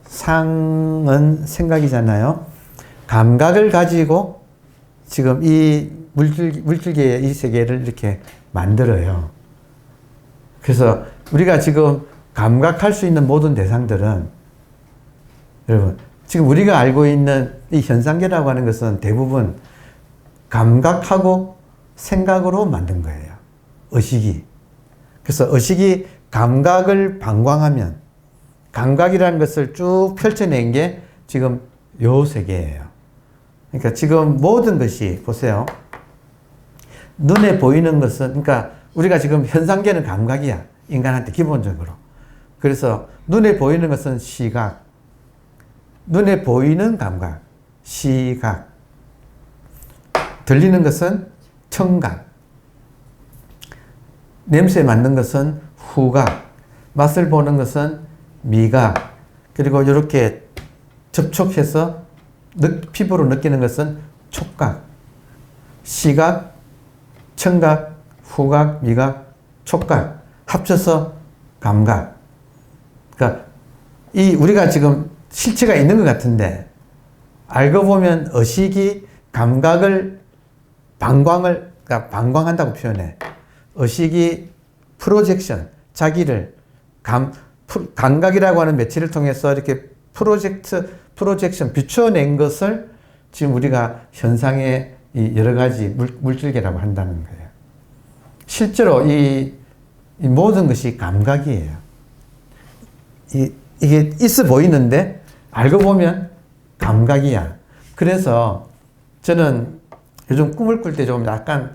S1: 상은 생각이잖아요. 감각을 가지고 지금 이 물질계의 이 세계를 이렇게 만들어요. 그래서 우리가 지금 감각할 수 있는 모든 대상들은, 여러분, 지금 우리가 알고 있는 이 현상계라고 하는 것은 대부분 감각하고 생각으로 만든 거예요. 의식이. 그래서 의식이 감각을 방광하면, 감각이라는 것을 쭉 펼쳐낸 게 지금 요 세계예요. 그러니까 지금 모든 것이, 보세요. 눈에 보이는 것은, 그러니까 우리가 지금 현상계는 감각이야. 인간한테 기본적으로. 그래서 눈에 보이는 것은 시각. 눈에 보이는 감각. 시각. 들리는 것은 청각. 냄새 맡는 것은 후각. 맛을 보는 것은 미각. 그리고 이렇게 접촉해서 피부로 느끼는 것은 촉각. 시각, 청각, 후각, 미각, 촉각. 합쳐서 감각. 그러니까 우리가 지금 실체가 있는 것 같은데, 알고 보면 의식이 감각을 그러니까 방광한다고 표현해. 의식이 프로젝션, 자기를 감각이라고 하는 매체를 통해서 이렇게 프로젝션, 비춰낸 것을 지금 우리가 현상의 이 여러 가지 물질계라고 한다는 거예요. 실제로 이 모든 것이 감각이에요. 이게 있어 보이는데 알고 보면 감각이야. 그래서 저는 요즘 꿈을 꿀 때 좀 약간,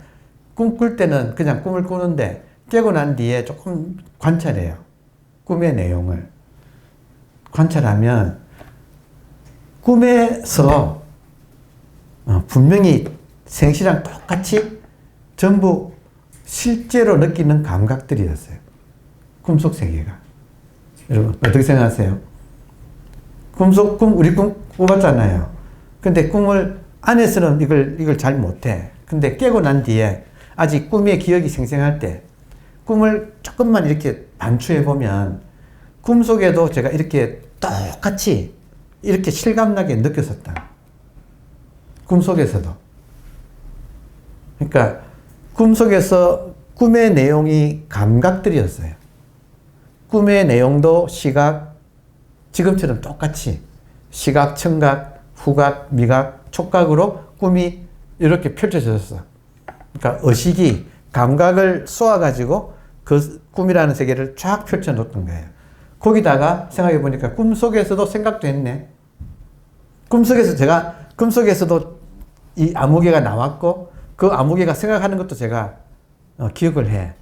S1: 꿈꿀 때는 그냥 꿈을 꾸는데 깨고 난 뒤에 조금 관찰해요. 꿈의 내용을. 관찰하면 꿈에서 분명히 생시랑 똑같이 전부 실제로 느끼는 감각들이었어요. 꿈속 세계가. 여러분, 어떻게 생각하세요? 우리 꿈 꿔봤잖아요. 근데 꿈을, 안에서는 이걸 잘 못해. 근데 깨고 난 뒤에 아직 꿈의 기억이 생생할 때 꿈을 조금만 이렇게 반추해보면 꿈속에도 제가 이렇게 똑같이 이렇게 실감나게 느꼈었다. 꿈속에서도. 그러니까 꿈속에서 꿈의 내용이 감각들이었어요. 꿈의 내용도 시각, 지금처럼 똑같이 시각, 청각, 후각, 미각, 촉각으로 꿈이 이렇게 펼쳐졌어. 그러니까 의식이 감각을 쏘아가지고 그 꿈이라는 세계를 쫙 펼쳐놓던 거예요. 거기다가 생각해 보니까 꿈속에서도 생각도 했네. 꿈속에서도 이 아무개가 나왔고 그 아무개가 생각하는 것도 제가 기억을 해.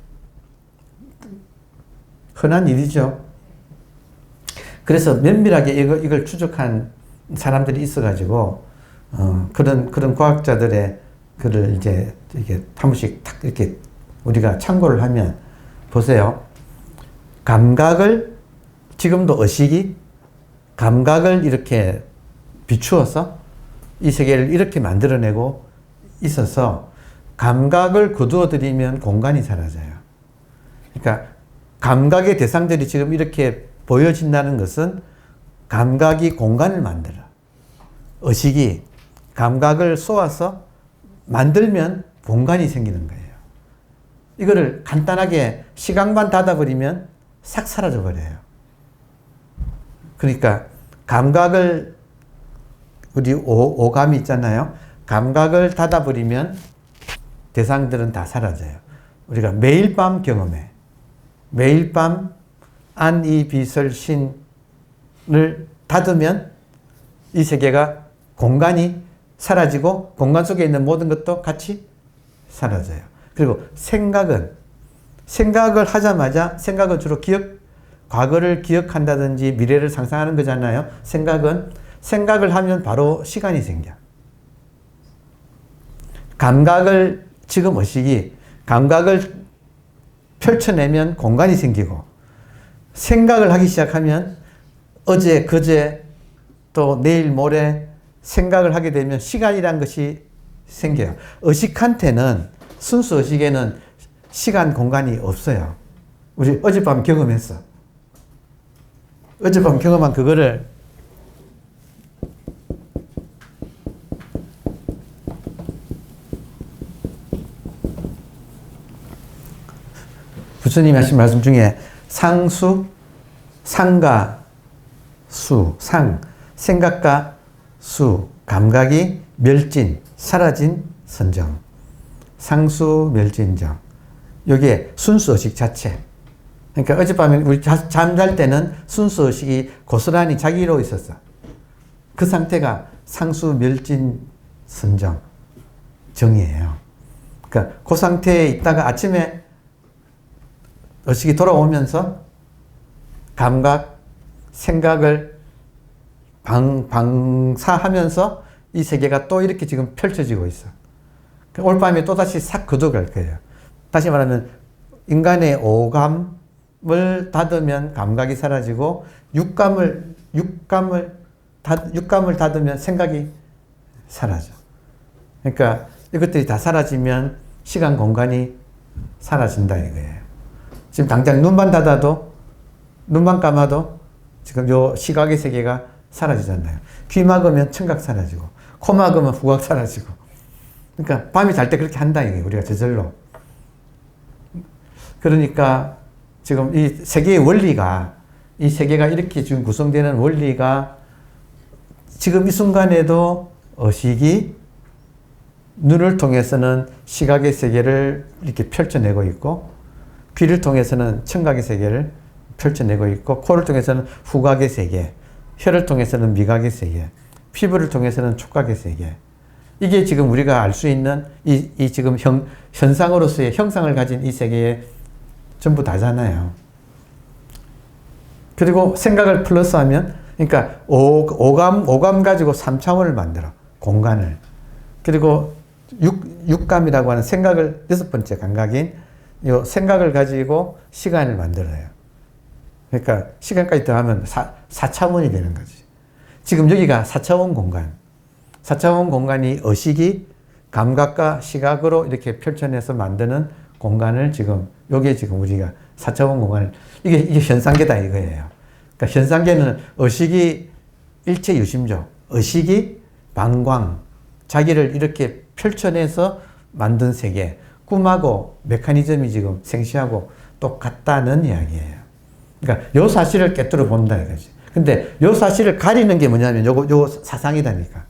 S1: 흔한 일이죠. 그래서 면밀하게 이걸 추적한 사람들이 있어가지고 그런 과학자들의 글을 이제 이게 한 번씩 탁 이렇게 우리가 참고를 하면 보세요. 감각을 지금도 의식이 감각을 이렇게 비추어서 이 세계를 이렇게 만들어내고 있어서 감각을 거두어 들이면 공간이 사라져요. 그러니까 감각의 대상들이 지금 이렇게 보여진다는 것은 감각이 공간을 만들어. 의식이 감각을 쏘아서 만들면 공간이 생기는 거예요. 이거를 간단하게 시각만 닫아버리면 싹 사라져 버려요. 그러니까 감각을 우리 오감이 있잖아요. 감각을 닫아버리면 대상들은 다 사라져요. 우리가 매일 밤 경험해. 매일 밤 안, 이, 비, 설, 신을 닫으면 이 세계가 공간이 사라지고 공간 속에 있는 모든 것도 같이 사라져요. 그리고 생각을 하자마자 생각은 주로 과거를 기억한다든지 미래를 상상하는 거잖아요. 생각을 하면 바로 시간이 생겨. 지금 의식이 감각을 펼쳐내면 공간이 생기고 생각을 하기 시작하면 어제, 그제, 또 내일, 모레 생각을 하게 되면 시간이란 것이 생겨요. 의식한테는, 순수 의식에는 시간, 공간이 없어요. 우리 어젯밤 경험했어. 어젯밤 경험한 그거를 부처님이 하신 말씀 중에 상수, 상과 수, 생각과 수, 감각이 멸진, 사라진 선정. 상수, 멸진정. 여기에 순수의식 자체. 그러니까 어젯밤에 우리 잠잘 때는 순수의식이 고스란히 자기로 있었어. 그 상태가 상수, 멸진, 선정. 정이에요. 그러니까 그 상태에 있다가 아침에 의식이 돌아오면서 감각, 생각을 방사하면서 이 세계가 또 이렇게 지금 펼쳐지고 있어. 올 밤에 또다시 싹 걷어갈 거예요. 다시 말하면 인간의 오감을 닫으면 감각이 사라지고 육감을 닫으면 생각이 사라져. 그러니까 이것들이 다 사라지면 시간, 공간이 사라진다 이거예요. 지금 당장 눈만 감아도 지금 요 시각의 세계가 사라지잖아요. 귀 막으면 청각 사라지고, 코 막으면 후각 사라지고. 그러니까 밤에 잘 때 그렇게 한다 이게 우리가 저절로. 그러니까 지금 이 세계의 원리가, 이 세계가 이렇게 지금 구성되는 원리가 지금 이 순간에도 의식이 눈을 통해서는 시각의 세계를 이렇게 펼쳐내고 있고, 귀를 통해서는 청각의 세계를 펼쳐내고 있고, 코를 통해서는 후각의 세계, 혀를 통해서는 미각의 세계, 피부를 통해서는 촉각의 세계. 이게 지금 우리가 알 수 있는 이 지금 현상으로서의 형상을 가진 이 세계에 전부 다잖아요. 그리고 생각을 플러스하면, 그러니까 오감 가지고 3차원을 만들어. 공간을. 그리고 육감이라고 하는 생각을, 여섯 번째 감각인 요 생각을 가지고 시간을 만들어요. 그러니까 시간까지 더하면 4차원이 되는 거지. 지금 여기가 4차원 공간. 4차원 공간이 의식이 감각과 시각으로 이렇게 펼쳐내서 만드는 공간을 지금, 요게 지금 우리가 4차원 공간을, 이게 현상계다 이거예요. 그러니까 현상계는 의식이 일체 유심조, 의식이 방광, 자기를 이렇게 펼쳐내서 만든 세계, 꿈하고 메커니즘이 지금 생시하고 똑같다는 이야기예요. 그러니까 요 사실을 깨뜨려 본다 이거지. 근데 요 사실을 가리는 게 뭐냐면 요 사상이다니까.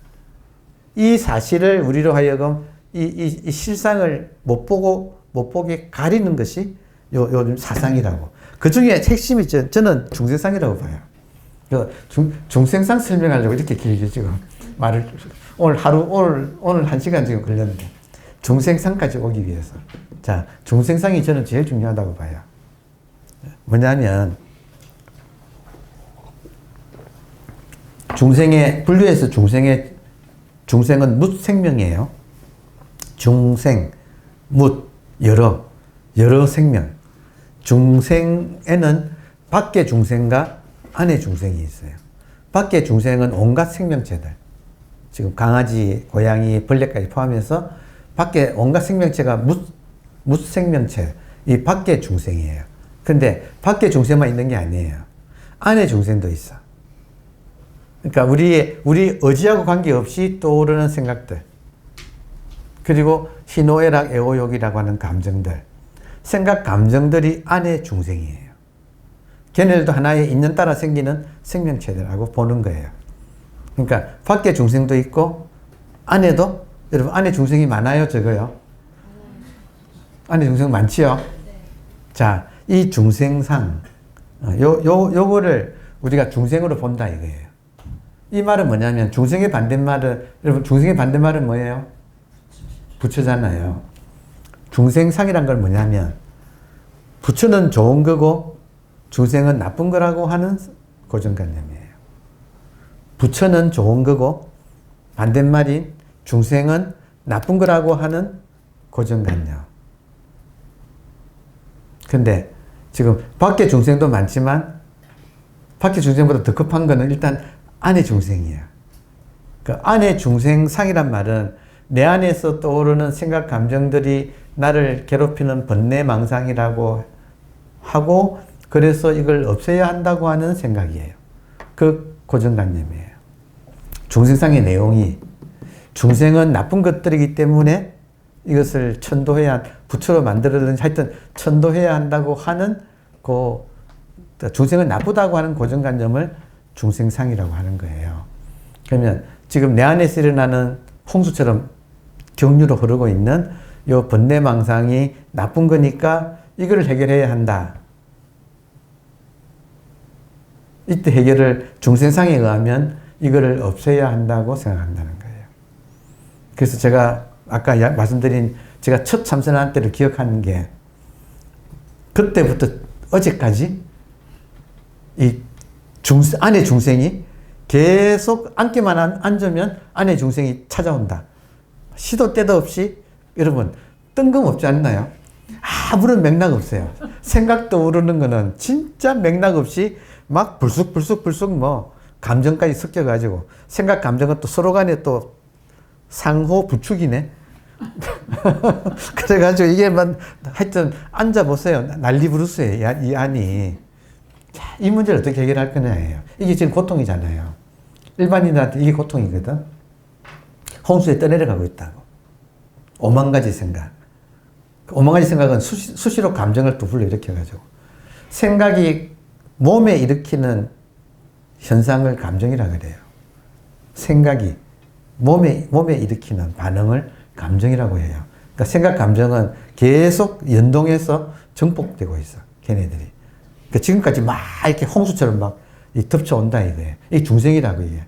S1: 이 사실을 우리로 하여금 이 실상을 못 보게 가리는 것이 요 사상이라고. 그 중에 핵심이 저는 중생상이라고 봐요. 중생상 설명하려고 이렇게 길게 지금 말을, 오늘 1시간 지금 걸렸는데, 중생상까지 오기 위해서. 자, 중생상이 저는 제일 중요하다고 봐요. 뭐냐면, 분류해서 중생은 묻생명이에요. 중생, 묻, 여러 생명. 중생에는 밖에 중생과 안에 중생이 있어요. 밖에 중생은 온갖 생명체들. 지금 강아지, 고양이, 벌레까지 포함해서 밖에 온갖 생명체가 묻생명체. 이 밖에 중생이에요. 근데 밖에 중생만 있는 게 아니에요. 안에 중생도 있어. 그러니까 우리 의지하고 관계없이 떠오르는 생각들. 그리고 희노애락, 애호욕이라고 하는 감정들. 생각, 감정들이 안에 중생이에요. 걔네들도 하나의 인연 따라 생기는 생명체들하고 보는 거예요. 그러니까 밖에 중생도 있고 안에도, 여러분 안에 중생이 많아요, 적어요? 안에 중생 많지요? 자, 이 중생상, 요거를 우리가 중생으로 본다 이거예요. 이 말은 뭐냐면, 중생의 반대말은, 여러분 중생의 반대말은 뭐예요? 부처잖아요. 중생상이란 걸 뭐냐면, 부처는 좋은 거고 중생은 나쁜 거라고 하는 고정관념이에요. 부처는 좋은 거고 반대말인 중생은 나쁜 거라고 하는 고정관념. 근데 지금 밖에 중생도 많지만 밖에 중생보다 더 급한 거는 일단 안에 중생이에요. 그 안에 중생상이란 말은 내 안에서 떠오르는 생각, 감정들이 나를 괴롭히는 번뇌망상이라고 하고, 그래서 이걸 없애야 한다고 하는 생각이에요. 그 고정관념이에요. 중생상의 내용이, 중생은 나쁜 것들이기 때문에 이것을 천도해야, 부처로 만들어든지 하여튼 천도해야 한다고 하는 중생은 나쁘다고 하는 고정관념을 중생상이라고 하는 거예요. 그러면 지금 내 안에서 일어나는 홍수처럼 경류로 흐르고 있는 이 번뇌망상이 나쁜 거니까 이걸 해결해야 한다. 이때 해결을 중생상에 의하면 이거를 없애야 한다고 생각한다는 거예요. 그래서 제가 아까 말씀드린 제가 첫 참선한 때를 기억하는 게, 그때부터 어제까지 이 안에 중생이 계속 앉기만 앉으면 안에 중생이 찾아온다. 시도 때도 없이. 여러분 뜬금없지 않나요? 아무런 맥락 없어요. 생각 떠오르는 거는 진짜 맥락 없이 막 불쑥 뭐 감정까지 섞여가지고, 생각 감정은 또 서로 간에 또 상호 부축이네. 그래가지고 이게 막 하여튼 앉아보세요. 난리 부르스예요, 이 안이. 자, 이 문제를 어떻게 해결할 거냐예요. 이게 지금 고통이잖아요. 일반인들한테 이게 고통이거든. 홍수에 떠내려가고 있다고. 5만 가지 생각. 5만 가지 생각은 수시로 감정을 또 불러일으켜가지고, 생각이 몸에 일으키는 현상을 감정이라 그래요. 생각이 몸에 일으키는 반응을 감정이라고 해요. 그러니까 생각, 감정은 계속 연동해서 정복되고 있어, 걔네들이. 그러니까 지금까지 막 이렇게 홍수처럼 막 덮쳐온다 이거예요. 이게 중생이라고 이게.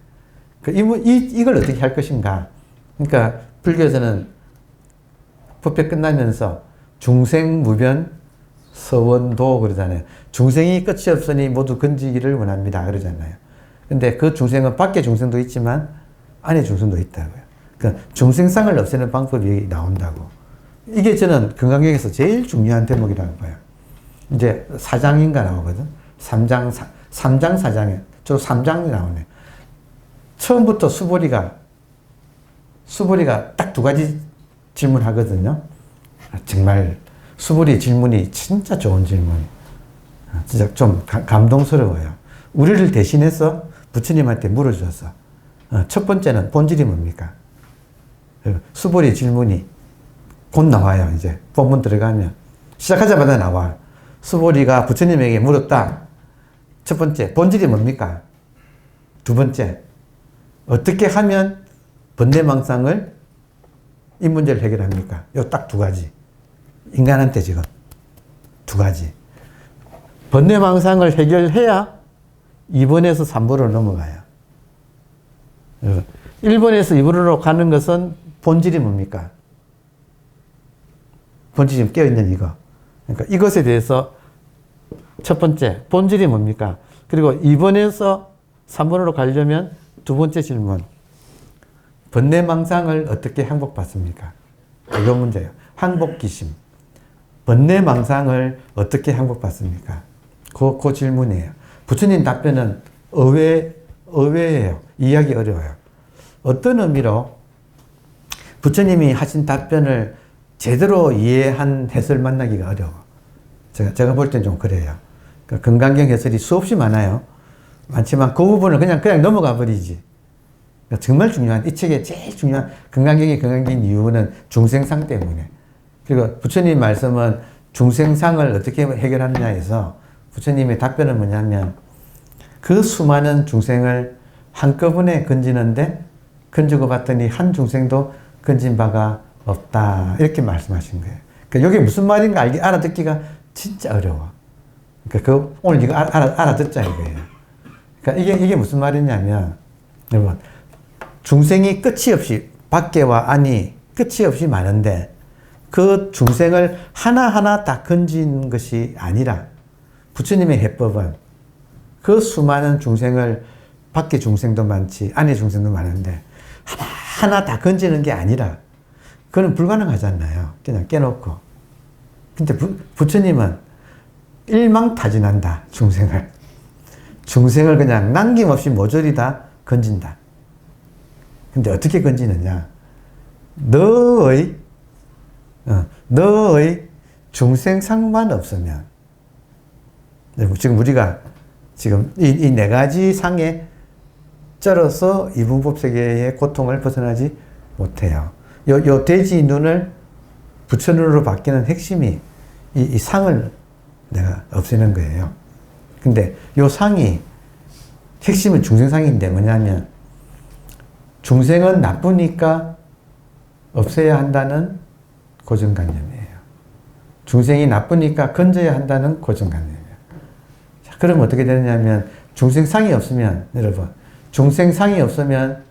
S1: 이걸 어떻게 할 것인가. 그러니까 불교에서는 법회 끝나면서 중생무변 서원도 그러잖아요. 중생이 끝이 없으니 모두 건지기를 원합니다 그러잖아요. 근데 그 중생은 밖에 중생도 있지만 안에 중생도 있다고요. 그러니까 중생상을 없애는 방법이 나온다고. 이게 저는 건강경에서 제일 중요한 대목이라고 봐요. 이제 4장인가 나오거든. 3장 4장에 저 3장이 나오네. 처음부터 수보리가 딱 두 가지 질문하거든요. 정말 수보리 질문이 진짜 좋은 질문. 진짜 좀 감동스러워요. 우리를 대신해서 부처님한테 물어줬어. 첫 번째는 본질이 뭡니까? 수보리 질문이 곧 나와요. 이제 본문 들어가면 시작하자마자 나와. 수보리가 부처님에게 물었다. 첫 번째, 본질이 뭡니까? 두 번째, 어떻게 하면 번뇌망상을 이 문제를 해결합니까? 요 딱 두 가지. 인간한테 지금 두 가지. 번뇌망상을 해결해야 2번에서 3번으로 넘어가요. 1번에서 2번으로 가는 것은 본질이 뭡니까? 본질이 지금 깨어있는 이거. 그러니까 이것에 대해서 첫 번째, 본질이 뭡니까? 그리고 2번에서 3번으로 가려면 두 번째 질문. 번뇌망상을 어떻게 항복받습니까? 이거 문제예요. 항복기심. 번뇌망상을 어떻게 항복받습니까? 그 질문이에요. 부처님 답변은 의외예요. 이해하기 어려워요. 어떤 의미로 부처님이 하신 답변을 제대로 이해한 해설 만나기가 어려워. 제가 볼 땐 좀 그래요. 그러니까 건강경 해설이 수없이 많아요. 많지만 그 부분을 그냥 넘어가 버리지. 그러니까 정말 중요한, 이 책의 제일 중요한 건강경인 이유는 중생상 때문에. 그리고 부처님 말씀은 중생상을 어떻게 해결하느냐에서 부처님의 답변은 뭐냐면 그 수많은 중생을 한꺼번에 건지는데 건지고 봤더니 한 중생도 건진 바가 없다. 이렇게 말씀하신 거예요. 그러니까 이게 무슨 말인가 알아듣기가 진짜 어려워. 그러니까 오늘 이거 알아듣자 이거예요. 그러니까 이게 무슨 말이냐면 여러분 중생이 끝이 없이 밖에와 안이 끝이 없이 많은데 그 중생을 하나하나 다 건진 것이 아니라 부처님의 해법은 그 수많은 중생을 밖에 중생도 많지 안에 중생도 많은데 하나하나 다 건지는 게 아니라 그건 불가능하잖아요. 그냥 깨놓고. 근데 부처님은 일망타진한다. 중생을 그냥 남김없이 모조리 다 건진다. 근데 어떻게 건지느냐? 너의 중생상만 없으면 지금 우리가 지금 이 네 가지 상에 쩔어서 이분법 세계의 고통을 벗어나지 못해요. 요 돼지 눈을 부처 눈으로 바뀌는 핵심이 이 상을 내가 없애는 거예요. 근데 요 상이 핵심은 중생상인데 뭐냐면 중생은 나쁘니까 없애야 한다는 고정관념이에요. 중생이 나쁘니까 건져야 한다는 고정관념이에요. 자, 그럼 어떻게 되느냐면 중생상이 없으면 여러분 중생상이 없으면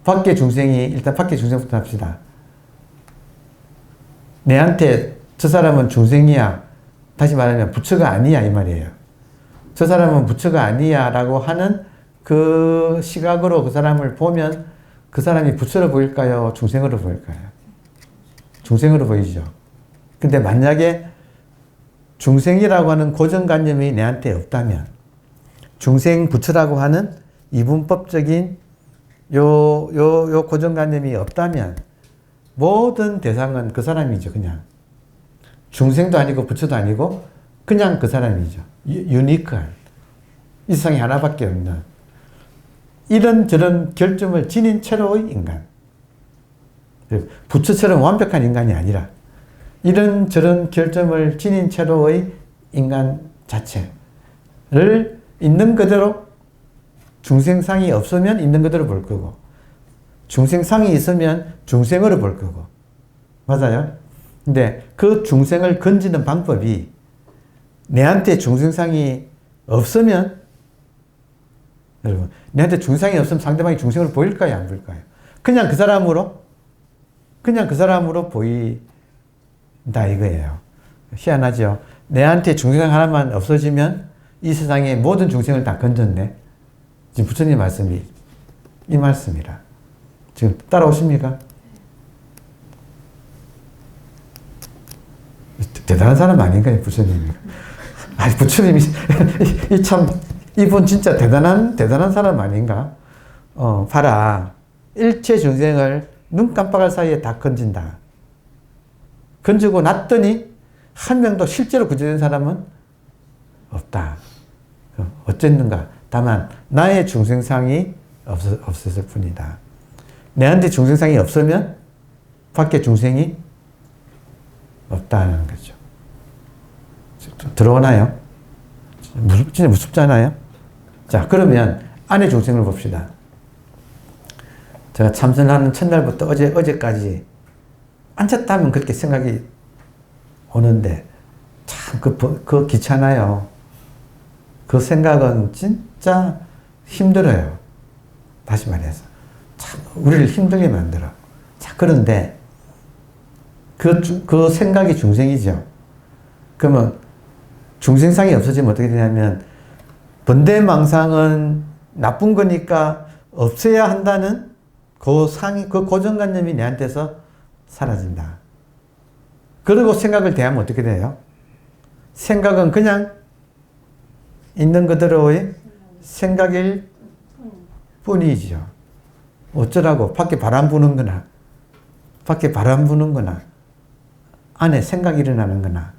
S1: 밖에 중생이 일단 밖에 중생부터 합시다. 내한테 저 사람은 중생이야. 다시 말하면 부처가 아니야 이 말이에요. 저 사람은 부처가 아니야 라고 하는 그 시각으로 그 사람을 보면 그 사람이 부처로 보일까요? 중생으로 보일까요? 중생으로 보이죠. 근데 만약에 중생이라고 하는 고정관념이 내한테 없다면 중생 부처라고 하는 이분법적인 요 고정관념이 없다면 모든 대상은 그 사람이죠. 그냥 중생도 아니고 부처도 아니고 그냥 그 사람이죠. 유니크한 이 세상에 하나밖에 없는 이런저런 결점을 지닌 채로의 인간. 부처처럼 완벽한 인간이 아니라 이런저런 결점을 지닌 채로의 인간 자체를 있는 그대로 중생상이 없으면 있는 그대로 볼 거고 중생상이 있으면 중생으로 볼 거고 맞아요? 근데 그 중생을 건지는 방법이 내한테 중생상이 없으면 여러분 내한테 중생상이 없으면 상대방이 중생으로 보일까요? 안 보일까요? 그냥 그 사람으로 보인다 이거예요. 희한하죠? 내한테 중생 하나만 없어지면 이 세상의 모든 중생을 다 건졌네. 지금 부처님 말씀이 이 말씀이라. 지금 따라오십니까? 대단한 사람 아닌가요, 부처님이? 아니, 부처님이, 이분 진짜 대단한 사람 아닌가? 봐라. 일체 중생을 눈 깜빡할 사이에 다 건진다. 건지고 났더니 한 명도 실제로 구제된 사람은 없다. 어쨌는가? 다만 나의 중생상이 없었을 뿐이다. 내한테 중생상이 없으면 밖에 중생이 없다는 거죠. 들어오나요? 진짜 무섭잖아요? 자, 그러면 안의 중생을 봅시다. 제가 참선하는 첫날부터 어제까지 앉았다면 그렇게 생각이 오는데 참 그 귀찮아요. 그 생각은 진짜 힘들어요. 다시 말해서. 참 우리를 힘들게 만들어. 자, 그런데 그 생각이 중생이죠. 그러면 중생상이 없어지면 어떻게 되냐면 번뇌망상은 나쁜 거니까 없애야 한다는 그 고정관념이 내한테서 사라진다. 그리고 생각을 대하면 어떻게 돼요? 생각은 그냥 있는 그대로의 생각일 뿐이죠. 어쩌라고? 밖에 바람 부는 거나, 안에 생각이 일어나는 거나,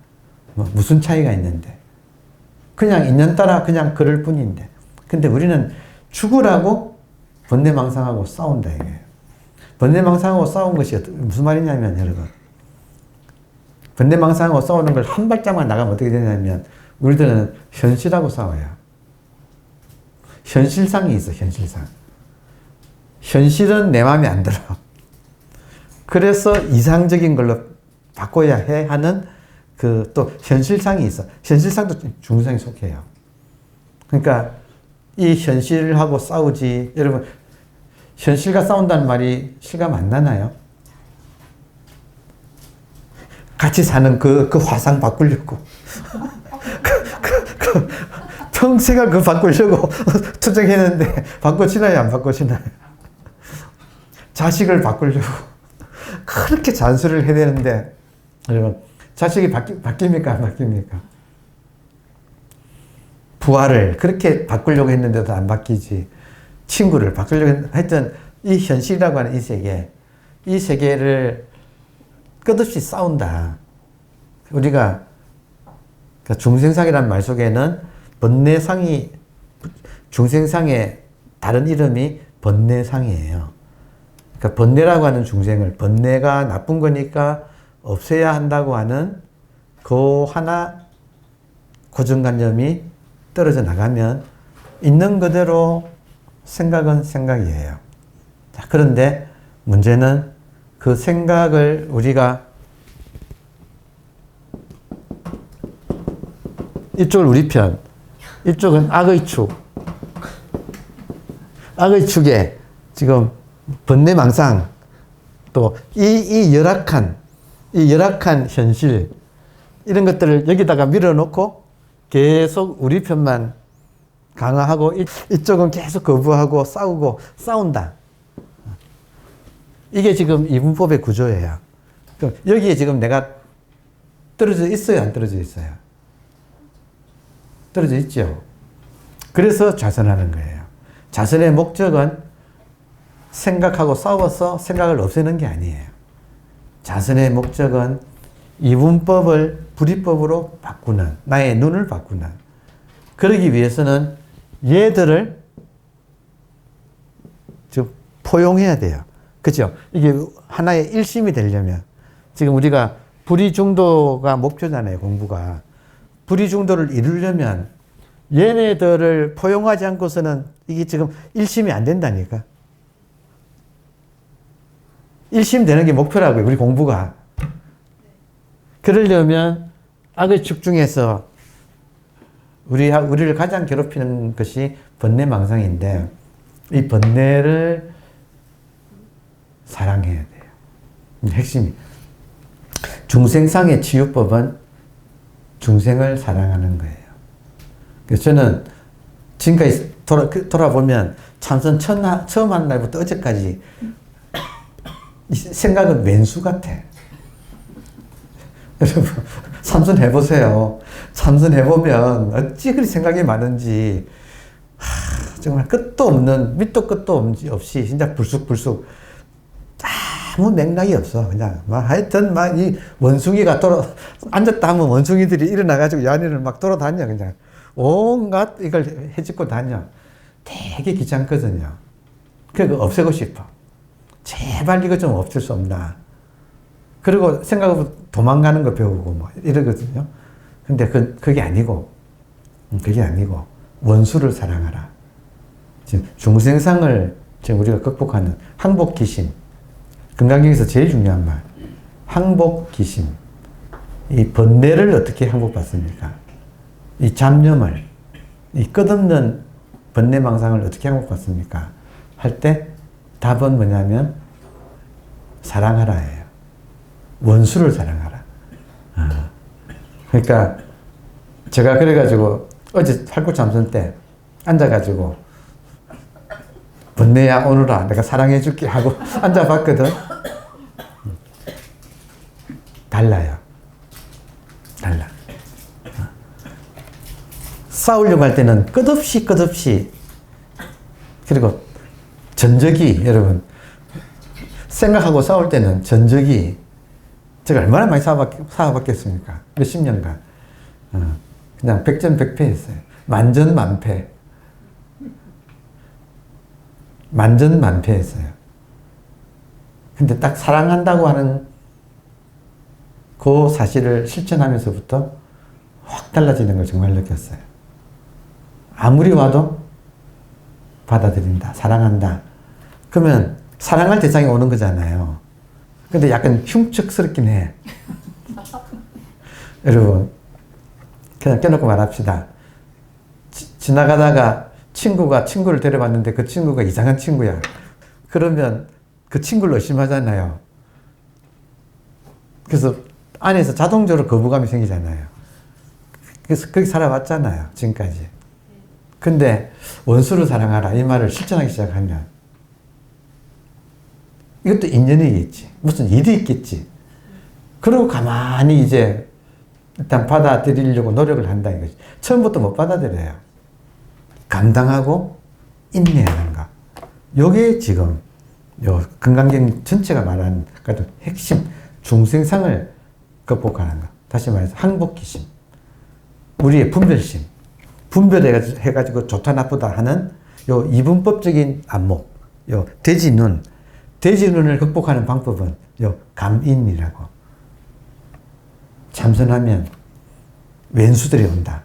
S1: 무슨 차이가 있는데. 그냥 인연따라 그냥 그럴 뿐인데. 근데 우리는 죽으라고 번뇌망상하고 싸운다 이거예요. 번뇌망상하고 싸운 것이 무슨 말이냐면 여러분. 번뇌망상하고 싸우는 걸 한 발짝만 나가면 어떻게 되냐면 우리들은 현실하고 싸워요. 현실상이 있어, 현실상. 현실은 내 마음에 안 들어. 그래서 이상적인 걸로 바꿔야 해 하는 또 현실상이 있어. 현실상도 중생에 속해요. 그러니까 이 현실하고 싸우지. 여러분, 현실과 싸운다는 말이 실감 안 나나요? 같이 사는 그 화상 바꾸려고. 평생을 바꾸려고 투쟁했는데 바꿔지나요? 안 바꿔지나요? 자식을 바꾸려고 그렇게 잔소리를 해야 되는데 여러분 자식이 바뀝니까? 안 바뀝니까? 부하를 그렇게 바꾸려고 했는데도 안 바뀌지. 친구를 바꾸려고 했던 이 현실이라고 하는 이 세계를 끝없이 싸운다. 우리가 중생상이라는 말 속에는 번뇌상이, 중생상의 다른 이름이 번뇌상이에요. 그러니까 번뇌라고 하는 중생을, 번뇌가 나쁜 거니까 없애야 한다고 하는 그 하나 고정관념이 떨어져 나가면 있는 그대로 생각은 생각이에요. 자, 그런데 문제는 그 생각을 우리가 이쪽은 우리 편, 이쪽은 악의 축. 악의 축에 지금 번뇌망상, 또 이 열악한 현실, 이런 것들을 여기다가 밀어놓고 계속 우리 편만 강화하고 이쪽은 계속 거부하고 싸운다. 이게 지금 이분법의 구조예요. 여기에 지금 내가 떨어져 있어요? 안 떨어져 있어요? 떨어져 있죠. 그래서 자선하는 거예요. 자선의 목적은 생각하고 싸워서 생각을 없애는 게 아니에요. 자선의 목적은 이분법을 불이법으로 바꾸는, 나의 눈을 바꾸는. 그러기 위해서는 얘들을 좀 포용해야 돼요. 그죠? 이게 하나의 일심이 되려면 지금 우리가 불이중도가 목표잖아요, 공부가. 불이중도를 이루려면 얘네들을 포용하지 않고서는 이게 지금 일심이 안 된다니까. 일심 되는 게 목표라고요, 우리 공부가. 그러려면 악의 축 중에서 우리를 가장 괴롭히는 것이 번뇌망상인데 이 번뇌를 사랑해야 돼요. 핵심이. 중생상의 치유법은 중생을 사랑하는 거예요. 그래서 저는 지금까지 돌아보면 참선 처음 한 날부터 어제까지 이 생각은 왼수 같아. 여러분, 삼선 해보세요. 삼선 해보면 어찌 그리 생각이 많은지, 정말 끝도 없는, 밑도 끝도 없이, 진짜 불쑥불쑥, 아무 맥락이 없어. 그냥, 하여튼, 이 원숭이가 앉았다 하면 원숭이들이 일어나가지고 야니를 막 돌아다녀, 그냥. 온갖 이걸 해집고 다녀. 되게 귀찮거든요. 그러니까 없애고 싶어. 제발 이거 좀 없앨 수 없나. 그리고 생각하고 도망가는 거 배우고 뭐 이러거든요. 근데 그게 아니고, 원수를 사랑하라. 지금 중생상을 지금 우리가 극복하는 항복기심. 건강경에서 제일 중요한 말. 항복기심. 이 번뇌를 어떻게 항복받습니까? 이 잡념을, 이 끝없는 번뇌망상을 어떻게 항복받습니까? 할 때 답은 뭐냐면 사랑하라예요. 원수를 사랑하라. 그러니까 제가 그래가지고 어제 팔굽참선 때 앉아가지고 번뇌야 오너라 내가 사랑해줄게 하고 앉아봤거든. 달라요. 달라. 싸우려고 할 때는 끝없이 그리고 전적이 여러분 생각하고 싸울 때는 전적이 제가 얼마나 많이 싸워봤겠습니까? 몇십 년간. 그냥 백전백패했어요. 만전만패. 만전만패했어요. 근데 딱 사랑한다고 하는 그 사실을 실천하면서부터 확 달라지는 걸 정말 느꼈어요. 아무리 와도 받아들인다. 사랑한다. 그러면 사랑할 대상이 오는 거잖아요. 근데 약간 흉측스럽긴 해. 여러분, 그냥 껴놓고 말합시다. 지나가다가 친구를 데려봤는데 그 친구가 이상한 친구야. 그러면 그 친구를 의심하잖아요. 그래서 안에서 자동적으로 거부감이 생기잖아요. 그래서 거기 살아왔잖아요. 지금까지. 근데 원수를 사랑하라 이 말을 실천하기 시작하면 이것도 인연이겠지. 무슨 일이 있겠지. 그리고 가만히 이제 일단 받아들이려고 노력을 한다 이거지. 처음부터 못 받아들여요. 감당하고 인내하는 거. 요게 지금 요 건강경 전체가 말하는 핵심 중생상을 극복하는 거. 다시 말해서 항복기심. 우리의 분별심. 분별해가지고 좋다 나쁘다 하는 요 이분법적인 안목. 요 돼지눈. 돼지눈을 극복하는 방법은 요 감인이라고. 참선하면 왼수들이 온다.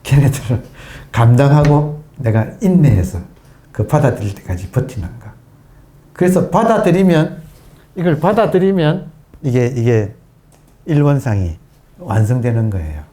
S1: 걔네들은 감당하고 내가 인내해서 그 받아들일 때까지 버티는 거. 그래서 이걸 받아들이면 이게 일원상이 완성되는 거예요.